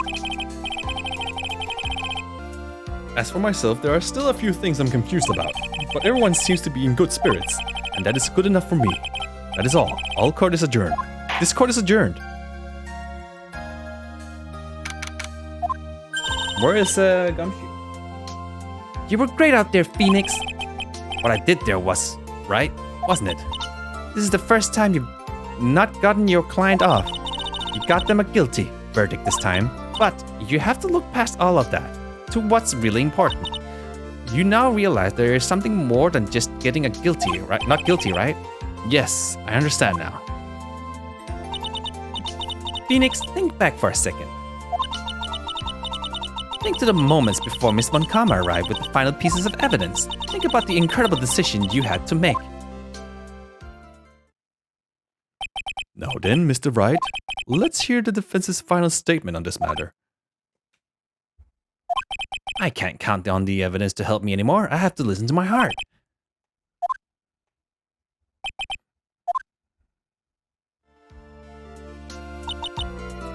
As for myself, there are still a few things I'm confused about, but everyone seems to be in good spirits, and that is good enough for me. That is all. All court is adjourned. This court is adjourned. Where is Gumshoe? You were great out there, Phoenix. What I did there was right, wasn't it? This is the first time you've not gotten your client off. You got them a guilty verdict this time, but you have to look past all of that to what's really important. You now realize there is something more than just getting a guilty, right? Not guilty, right? Yes, I understand now. Phoenix, think back for a second. Think to the moments before Miss Von Karma arrived with the final pieces of evidence. Think about the incredible decision you had to make. Now then, Mr. Wright, let's hear the defense's final statement on this matter. I can't count on the evidence to help me anymore. I have to listen to my heart.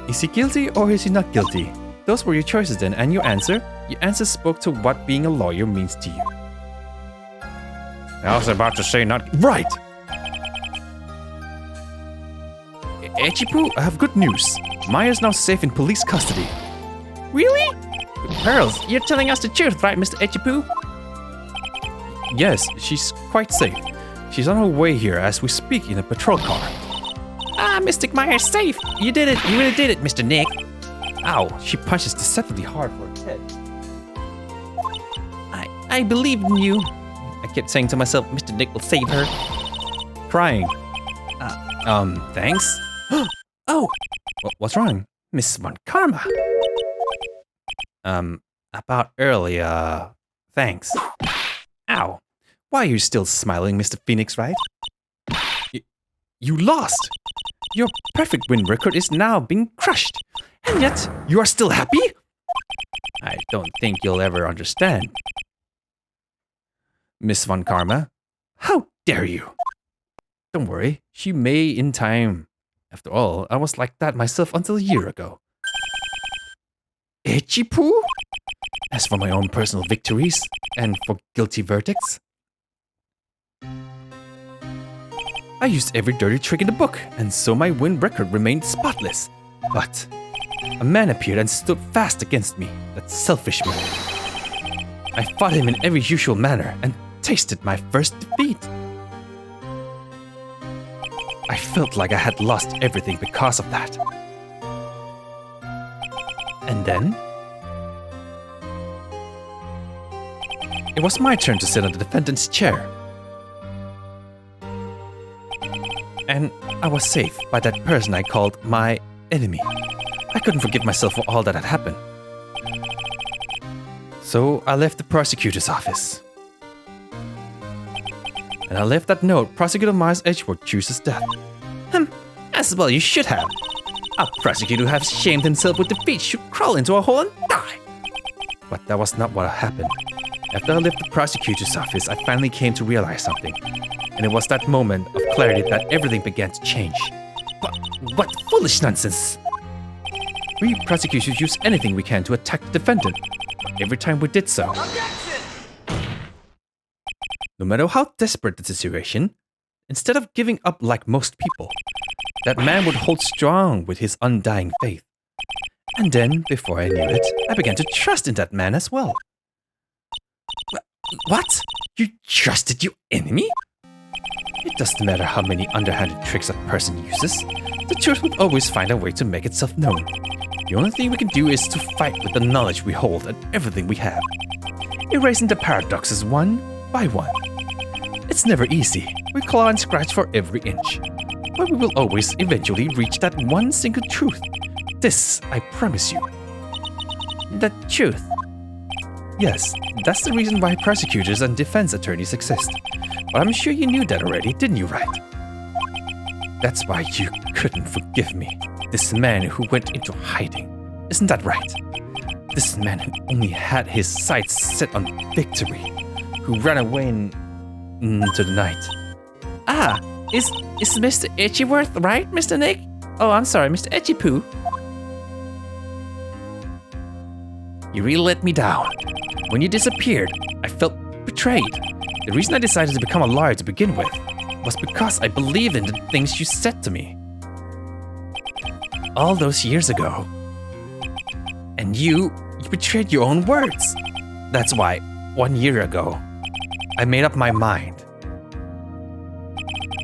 Is he guilty or is he not guilty? Those were your choices then, and your answer? Your answer spoke to what being a lawyer means to you. I was about to say not right! Echipu, I have good news. Maya's now safe in police custody. Really? Pearls, you're telling us the truth, right, Mr. Echipu? Yes, she's quite safe. She's on her way here as we speak in a patrol car. Ah, Mystic Maya's safe. You did it. You really did it, Mr. Nick. Ow, she punches deceptively hard for her head. I believe in you. I kept saying to myself, Mr. Nick will save her. Crying. Thanks? Oh! What's wrong? Miss Von Karma. About earlier, thanks. Ow. Why are you still smiling, Mr. Phoenix, right? You lost! Your perfect win record is now being crushed. And yet, you are still happy? I don't think you'll ever understand. Miss Von Karma, how dare you? Don't worry, she may in time. After all, I was like that myself until a year ago. Echipu? As for my own personal victories, and for guilty verdicts, I used every dirty trick in the book, and so my win record remained spotless. But a man appeared and stood fast against me, that selfish man. I fought him in every usual manner, and tasted my first defeat. I felt like I had lost everything because of that. And then it was my turn to sit on the defendant's chair. And I was saved by that person I called my enemy. I couldn't forgive myself for all that had happened. So I left the prosecutor's office. And I left that note, Prosecutor Miles Edgeworth chooses death. As well you should have. A prosecutor who has shamed himself with defeat should crawl into a hole and die. But that was not what happened. After I left the prosecutor's office, I finally came to realize something. And it was that moment of clarity that everything began to change. What foolish nonsense! We prosecutors use anything we can to attack the defendant. But every time we did so, no matter how desperate the situation, instead of giving up like most people, that man would hold strong with his undying faith. And then, before I knew it, I began to trust in that man as well. What? You trusted your enemy? It doesn't matter how many underhanded tricks a person uses, the truth will always find a way to make itself known. The only thing we can do is to fight with the knowledge we hold and everything we have, erasing the paradoxes one by one. It's never easy. We claw and scratch for every inch. But we will always eventually reach that one single truth. This, I promise you. The truth. Yes, that's the reason why prosecutors and defense attorneys exist. But I'm sure you knew that already, didn't you, Wright? That's why you couldn't forgive me. This man who went into hiding. Isn't that right? This man who only had his sights set on victory. Who ran away into the night. Ah, is Mr. Edgeworth right, Mr. Nick? Oh, I'm sorry, Mr. Echipu. You really let me down. When you disappeared, I felt betrayed. The reason I decided to become a lawyer to begin with was because I believed in the things you said to me. All those years ago. And you betrayed your own words. That's why, 1 year ago, I made up my mind.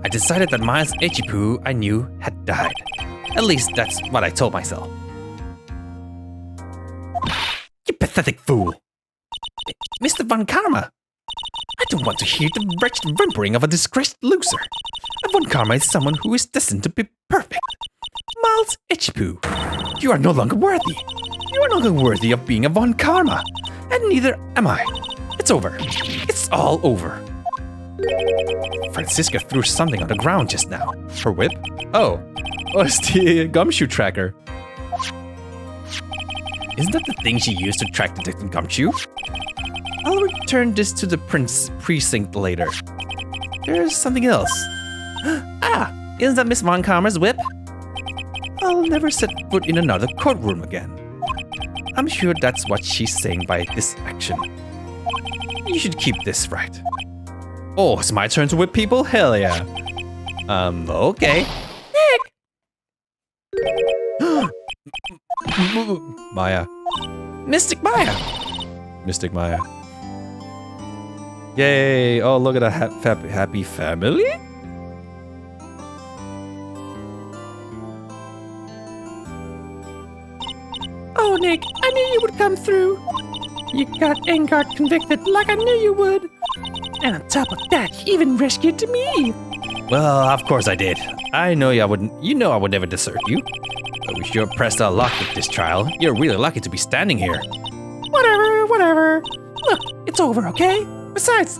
I decided that Miles Echipu I knew had died. At least that's what I told myself. You pathetic fool! Mr. Von Karma! I don't want to hear the wretched whimpering of a disgraced loser. Von Karma is someone who is destined to be perfect. Miles Echipu, you are no longer worthy. You are no longer worthy of being a Von Karma, and neither am I. It's over. It's all over. Francisca threw something on the ground just now. Her whip? Oh, it's the gumshoe tracker. Isn't that the thing she used to track Detective Gumshoe? I'll return this to the precinct later. There's something else. Isn't that Miss Von Karma's whip? I'll never set foot in another courtroom again. I'm sure that's what she's saying by this action. You should keep this right. Oh, it's my turn to whip people? Hell yeah. Okay. Nick! Maya. Mystic Maya! Mystic Maya. Yay! Oh, look at that happy family. Oh, Nick, I knew you would come through. You got Engard convicted like I knew you would. And on top of that, you even rescued me. Well, of course I did. I know I wouldn't. You know I would never desert you. But we sure pressed our luck with this trial. You're really lucky to be standing here. Whatever. Look, it's over, okay? Besides,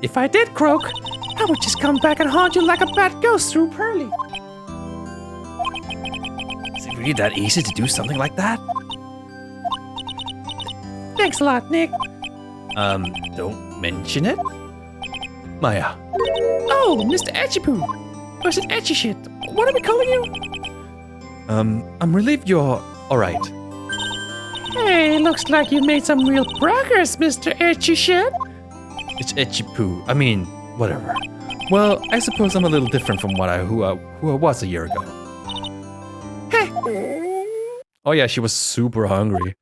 if I did croak, I would just come back and haunt you like a bad ghost through Pearly. Is it really that easy to do something like that? Thanks a lot, Nick. Don't mention it. Maya. Oh, Mr. Etchipoo. Or is it Etchy Shit? What are we calling you? I'm relieved you're alright. Hey, looks like you made some real progress, Mr. Etchy Shit. It's Etchy Poo. I mean, whatever. Well, I suppose I'm a little different from who I was a year ago. Hey. Oh yeah, she was super hungry.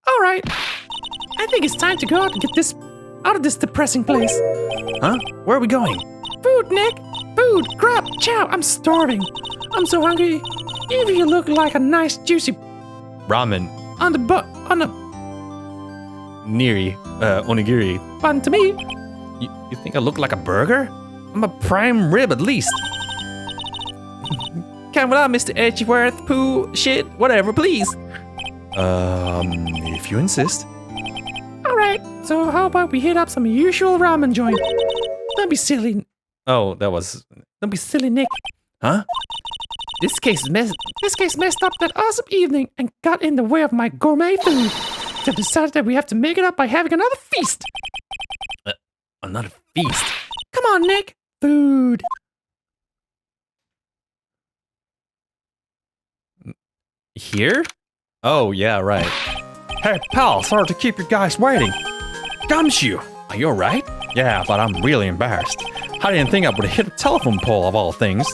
All right. I think it's time to go out and get this out of this depressing place. Huh? Where are we going? Food, Nick. Food. Grab. Chow. I'm starving. I'm so hungry. Even you look like a nice juicy Ramen. on the Niri. Onigiri. bun to me. You think I look like a burger? I'm a prime rib at least. Come on, Mr. Edgeworth, Pooh, shit, whatever, please. If you insist. Alright, so how about we hit up some usual ramen joint? Don't be silly. Oh, don't be silly, Nick. Huh? This case messed up that awesome evening and got in the way of my gourmet food. So decided that we have to make it up by having another feast. Another feast? Come on, Nick. Food. Here? Oh, yeah, right. Hey, pal, sorry to keep you guys waiting. Gumshoe, are you alright? Yeah, but I'm really embarrassed. I didn't think I would hit a telephone pole of all things.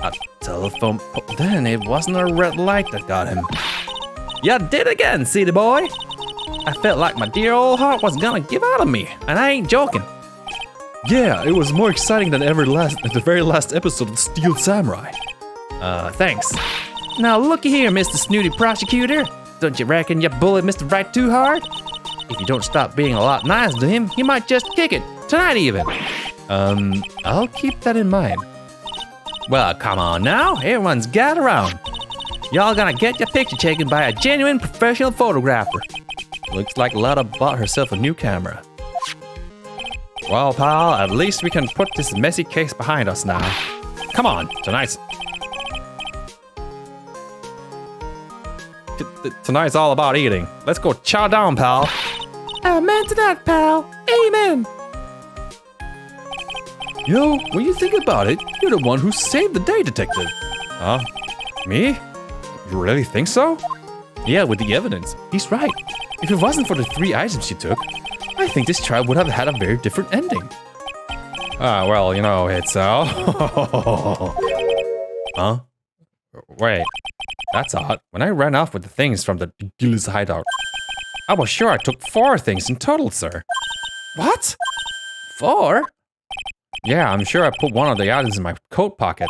A telephone pole? Then it wasn't a red light that got him. You did again, city boy. I felt like my dear old heart was gonna give out on me, and I ain't joking. Yeah, it was more exciting than the very last episode of Steel Samurai. Thanks. Now looky here, Mr. Snooty Prosecutor. Don't you reckon you bullied Mr. Wright too hard? If you don't stop being a lot nicer to him, he might just kick it. Tonight even. I'll keep that in mind. Well, come on now. Everyone's gathered around. Y'all gonna get your picture taken by a genuine professional photographer. Looks like Lotta bought herself a new camera. Well, pal, at least we can put this messy case behind us now. Come on, tonight's all about eating. Let's go chow down, pal. Amen to that, pal. Amen. Yo, when you think about it, you're the one who saved the day, detective. Huh? Me? You really think so? Yeah, with the evidence. He's right. If it wasn't for the 3 items you took, I think this trial would have had a very different ending. Well, you know, it's Huh? Wait. That's odd. When I ran off with the things from the Gil's hideout, I was sure I took 4 things in total, sir. What? 4? Yeah, I'm sure I put one of the items in my coat pocket.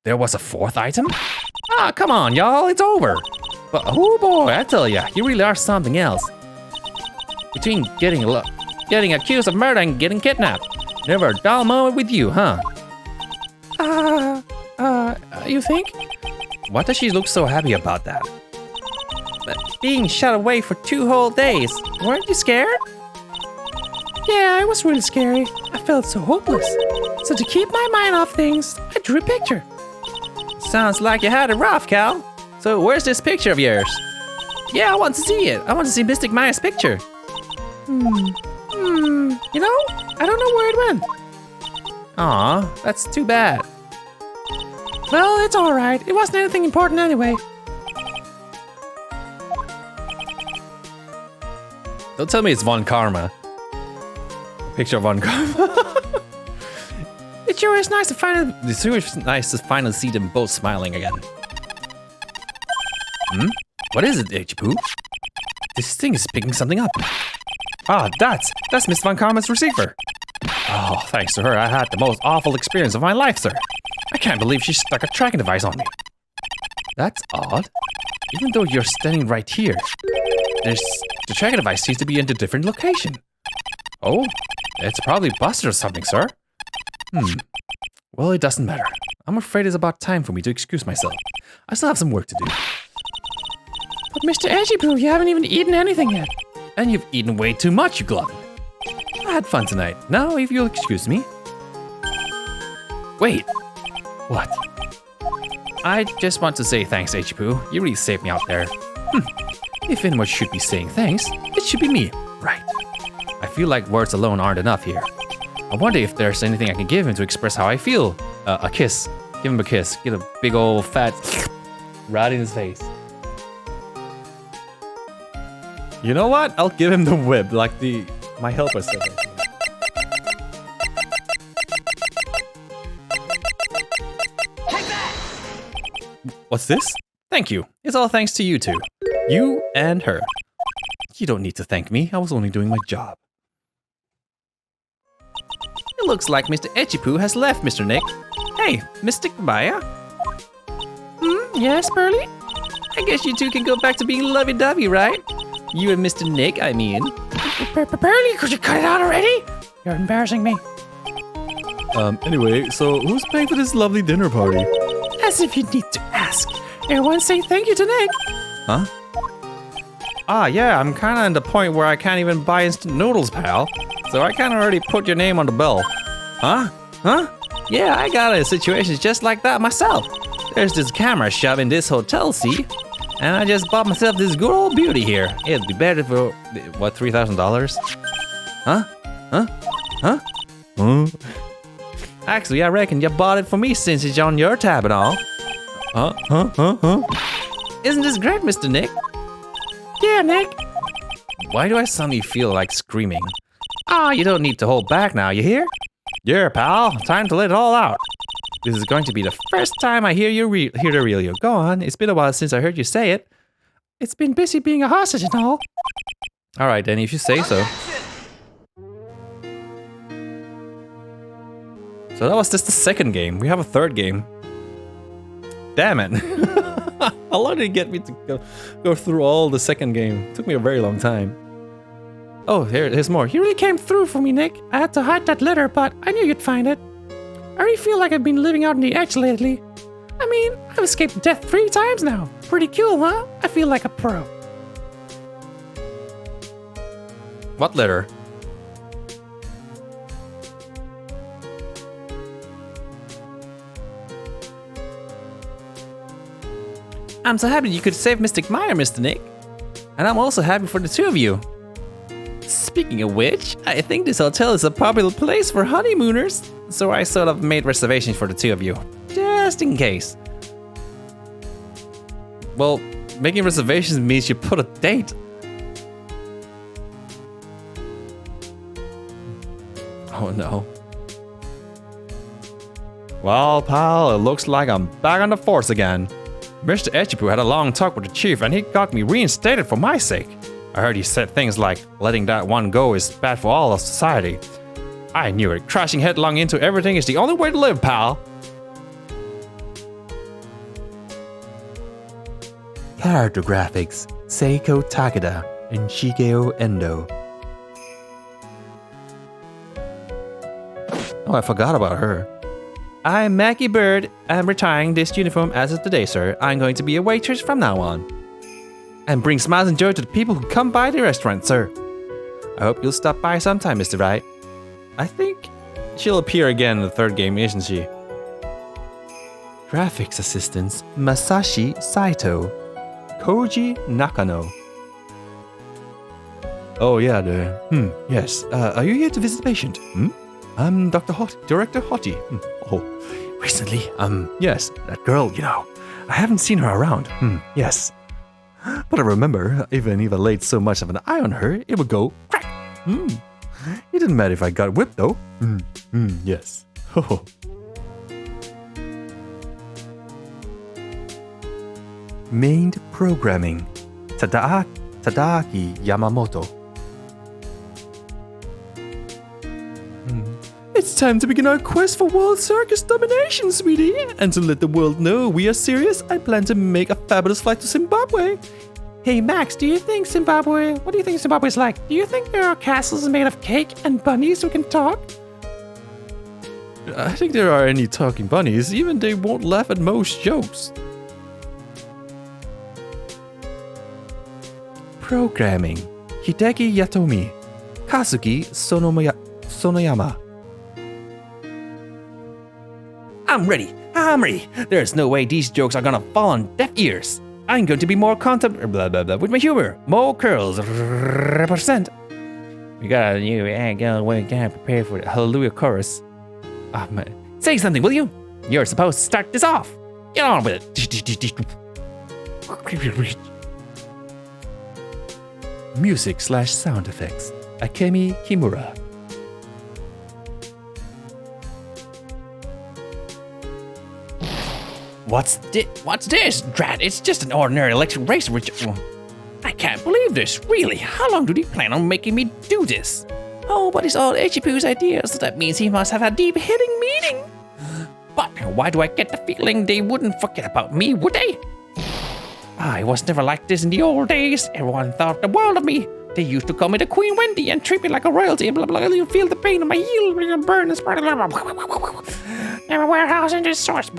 There was a 4th item? Ah, come on, y'all, it's over. But oh boy, I tell ya, you really are something else. Between getting accused of murder and getting kidnapped, never a dull moment with you, huh? You think? Why does she look so happy about that? Being shut away for 2 whole days. Weren't you scared? Yeah, it was really scary. I felt so hopeless. So to keep my mind off things, I drew a picture. Sounds like you had it rough, Cal. So where's this picture of yours? Yeah, I want to see it. I want to see Mystic Maya's picture. You know, I don't know where it went. Aw, that's too bad. Well, it's alright. It wasn't anything important anyway. Don't tell me it's Von Karma. Picture of Von Karma. It sure is nice to finally... It's sure is nice to finally see them both smiling again. What is it, H-Poo? This thing is picking something up. Ah, that's Miss Von Karma's receiver. Oh, thanks to her, I had the most awful experience of my life, sir. I can't believe she stuck a tracking device on me. That's odd. Even though you're standing right here, the tracking device seems to be in a different location. Oh, it's probably busted or something, sir. Well, it doesn't matter. I'm afraid it's about time for me to excuse myself. I still have some work to do. But Mr. Edgy-Poo, you haven't even eaten anything yet. And you've eaten way too much, you glutton. I had fun tonight. Now, if you'll excuse me. Wait. What? I just want to say thanks, H-Poo. You really saved me out there. If anyone should be saying thanks, it should be me. Right. I feel like words alone aren't enough here. I wonder if there's anything I can give him to express how I feel. A kiss. Give him a kiss. Get a big old fat right in his face. You know what? I'll give him the whip, like my helper said. What's this? Thank you. It's all thanks to you two. You and her. You don't need to thank me. I was only doing my job. It looks like Mr. Edgy-Poo has left, Mr. Nick. Hey, Mystic Maya? Yes, Burley? I guess you two can go back to being lovey-dovey, right? You and Mr. Nick, I mean. Burley, could you cut it out already? You're embarrassing me. Anyway, so who's paying for this lovely dinner party? As if you need to ask. Everyone say thank you to Nick. Huh? Ah, yeah, I'm kinda at the point where I can't even buy instant noodles, pal. So I kinda already put your name on the bill. Huh? Huh? Yeah, I got a situation just like that myself. There's this camera shop in this hotel, see? And I just bought myself this good old beauty here. It'd be better for, what, $3,000? Huh? Huh? Huh? Actually, I reckon you bought it for me since it's on your tab and all. Huh? Isn't this great, Mr. Nick? Yeah, Nick. Why do I suddenly feel like screaming? Ah, you don't need to hold back now, you hear? Yeah, pal, time to let it all out. This is going to be the first time I hear the real you. Go on, it's been a while since I heard you say it. It's been busy being a hostage and all. Alright then, if you say so. So that was just the second game. We have a third game. Damn it. How long did it get me to go through all the second game? It took me a very long time. Oh, here's more. You really came through for me, Nick. I had to hide that letter, but I knew you'd find it. I really feel like I've been living out on the edge lately. I mean, I've escaped death 3 times now. Pretty cool, huh? I feel like a pro. What letter? I'm so happy you could save Mystic Maya, Mr. Nick. And I'm also happy for the two of you. Speaking of which, I think this hotel is a popular place for honeymooners. So I sort of made reservations for the two of you. Just in case. Well, making reservations means you put a date. Oh no. Well, pal, it looks like I'm back on the force again. Mr. Edgy-Poo had a long talk with the chief and he got me reinstated for my sake. I heard he said things like, letting that one go is bad for all of society. I knew it. Crashing headlong into everything is the only way to live, pal. Character graphics, Seiko Takeda and Shigeo Endo. Oh, I forgot about her. I'm Maggie Bird. I'm retiring this uniform as of today, sir. I'm going to be a waitress from now on. And bring smiles and joy to the people who come by the restaurant, sir. I hope you'll stop by sometime, Mr. Wright. I think she'll appear again in the third game, isn't she? Graphics assistants Masashi Saito, Koji Nakano. Oh yeah, yes. Are you here to visit the patient? I'm Director Hottie. Oh, recently, yes, that girl, I haven't seen her around. Yes. But I remember, even if I laid so much of an eye on her, it would go crack. It didn't matter if I got whipped though. Yes. Oh. Main programming, Tadaaki Yamamoto. It's time to begin our quest for World Circus domination, sweetie. And to let the world know we are serious, I plan to make a fabulous flight to Zimbabwe. Hey Max, what do you think Zimbabwe's like? Do you think there are castles made of cake and bunnies who can talk? I think there are any talking bunnies, even they won't laugh at most jokes. Programming, Hideki Yatomi, Kazuki Sonoyama. I'm ready. There's no way these jokes are gonna fall on deaf ears. I'm going to be more with my humor. More curls. Represent. We got a new angle when we can't prepare for the Hallelujah chorus. Oh, man. Say something, will you? You're supposed to start this off. Get on with it. Music/sound effects. Akemi Kimura. What's this? Drat, it's just an ordinary electric race. I can't believe this, really. How long do they plan on making me do this? Oh, but it's all Ichibu's idea, so that means he must have a deep-hitting meaning. But why do I get the feeling they wouldn't forget about me, would they? I was never like this in the old days. Everyone thought the world of me. They used to call me the Queen Wendy and treat me like a royalty. Blah, blah, blah. You feel the pain in my heel when you burn and spread. I'm a warehouse in this source.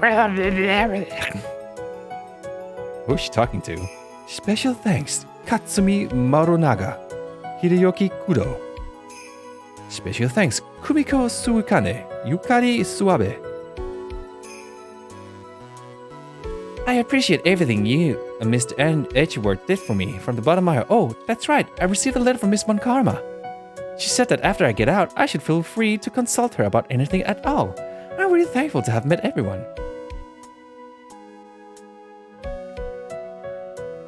Who's she talking to? Special thanks, Katsumi Marunaga, Hideyoki Kudo. Special thanks, Kumiko Suukane, Yukari Suabe. I appreciate everything you and Mr. Edgeworth did for me from the bottom of my heart. Oh, that's right. I received a letter from Miss Monkarma. She said that after I get out, I should feel free to consult her about anything at all. I'm really thankful to have met everyone.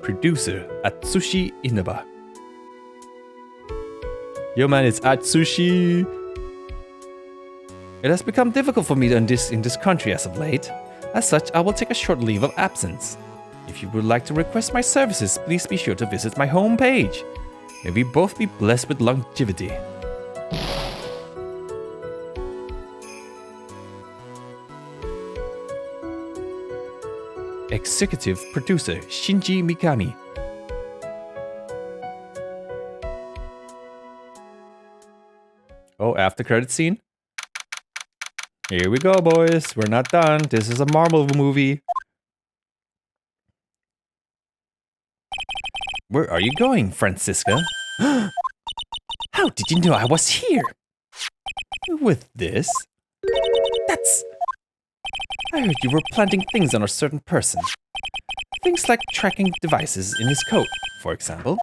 Producer Atsushi Inaba. Yo man, it's Atsushi. It has become difficult for me in this country as of late. As such, I will take a short leave of absence. If you would like to request my services, please be sure to visit my homepage. May we both be blessed with longevity. Executive Producer Shinji Mikami. Oh, after credit scene? Here we go, boys. We're not done. This is a Marvel movie. Where are you going, Francisca? How did you know I was here? With this? I heard you were planting things on a certain person. Things like tracking devices in his coat, for example.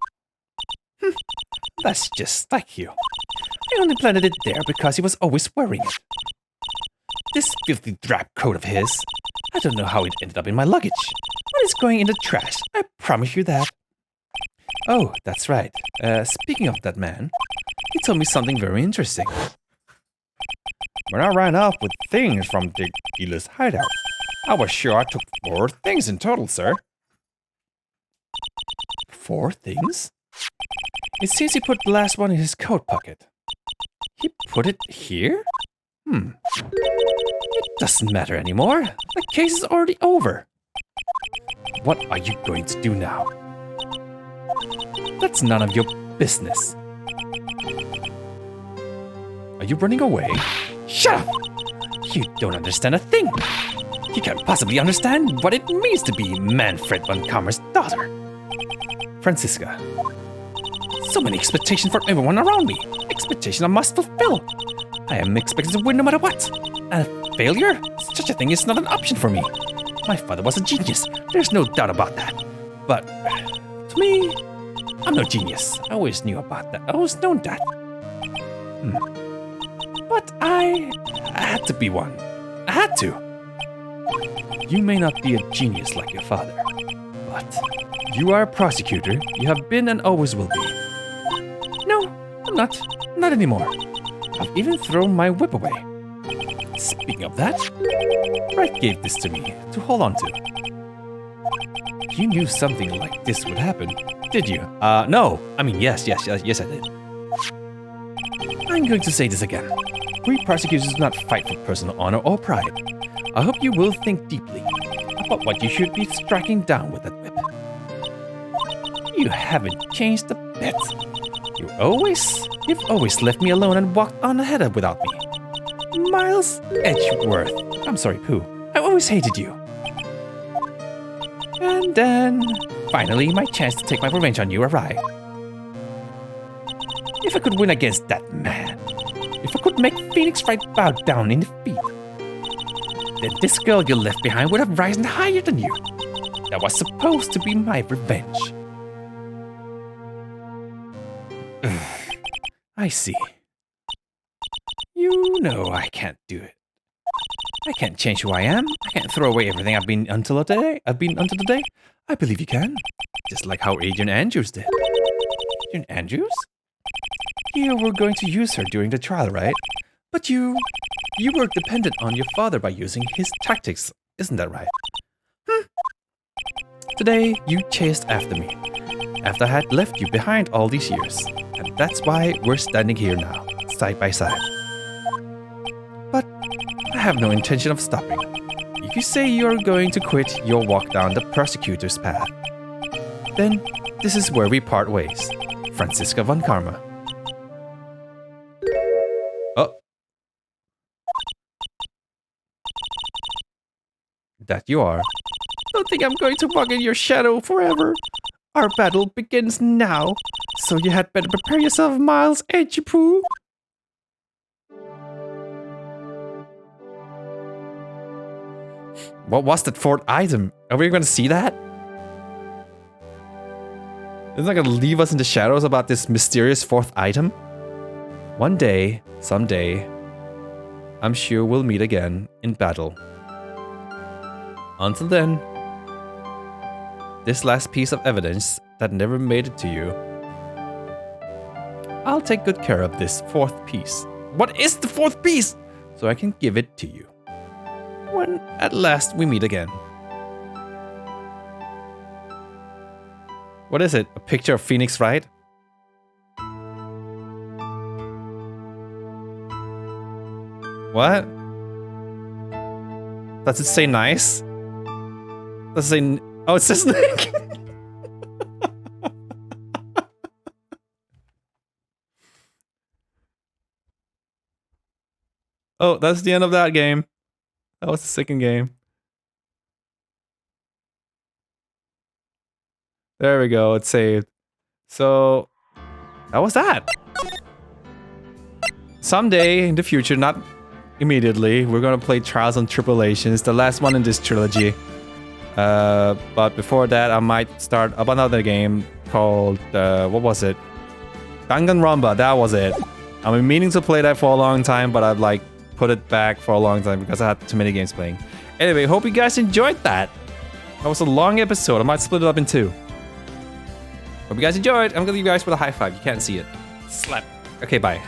That's just like you. I only planted it there because he was always wearing it. This filthy drab coat of his. I don't know how it ended up in my luggage, but it's going in the trash, I promise you that. Oh, that's right. Speaking of that man, he told me something very interesting. When I ran off with things from the dealer's hideout, I was sure I took 4 things in total, sir. 4 things? It seems he put the last one in his coat pocket. He put it here? It doesn't matter anymore. The case is already over. What are you going to do now? That's none of your business. Are you running away? Shut up! You don't understand a thing. You can't possibly understand what it means to be Manfred von Kammer's daughter. Franziska. So many expectations for everyone around me. Expectations I must fulfill. I am expected to win no matter what. And failure? Such a thing is not an option for me. My father was a genius. There's no doubt about that. But to me, I'm no genius. I always knew about that. I always known that. But I had to be one. I had to. You may not be a genius like your father, but you are a prosecutor. You have been and always will be. No, I'm not. Not anymore. I've even thrown my whip away. Speaking of that, Wright gave this to me to hold on to. You knew something like this would happen, did you? No. I mean, yes, I did. I'm going to say this again. We prosecutors do not fight for personal honor or pride. I hope you will think deeply about what you should be striking down with that whip. You haven't changed a bit. You've always left me alone and walked on ahead without me. Miles Edgeworth. I'm sorry, Pooh. I always hated you. And then, finally, my chance to take my revenge on you arrived. If I could win against that man, if I could make Phoenix Wright bow down in defeat, then this girl you left behind would have risen higher than you. That was supposed to be my revenge. I see. You know I can't do it. I can't change who I am. I can't throw away everything I've been until today. I believe you can. Just like how Adrian Andrews did. Adrian Andrews? You were going to use her during the trial, right? But you were dependent on your father by using his tactics, isn't that right? Today, you chased after me, after I had left you behind all these years. And that's why we're standing here now, side by side. But I have no intention of stopping. If you say you're going to quit your walk down the prosecutor's path, then this is where we part ways. Franziska von Karma. Oh. That you are. Don't think I'm going to walk in your shadow forever. Our battle begins now, so you had better prepare yourself, Miles Edgepoo. What was that fourth item? Are we going to see that? Isn't that going to leave us in the shadows about this mysterious fourth item? One day, someday, I'm sure we'll meet again in battle. Until then, this last piece of evidence that never made it to you, I'll take good care of this fourth piece. What is the fourth piece? So I can give it to you when at last we meet again. What is it? A picture of Phoenix Wright? What? Does it say nice? Does it say... Oh, it says Nick. Oh, that's the end of that game. That was the second game. There we go, it's saved. So, that was that. Someday in the future, not immediately, we're gonna play Trials and Tribulations, the last one in this trilogy. But before that, I might start up another game called, what was it? Danganronpa, that was it. I've been meaning to play that for a long time, but I've like put it back for a long time because I had too many games playing. Anyway, hope you guys enjoyed that. That was a long episode. I might split it up in two. Hope you guys enjoyed. I'm gonna leave you guys with a high five. You can't see it. Slap. Okay, bye.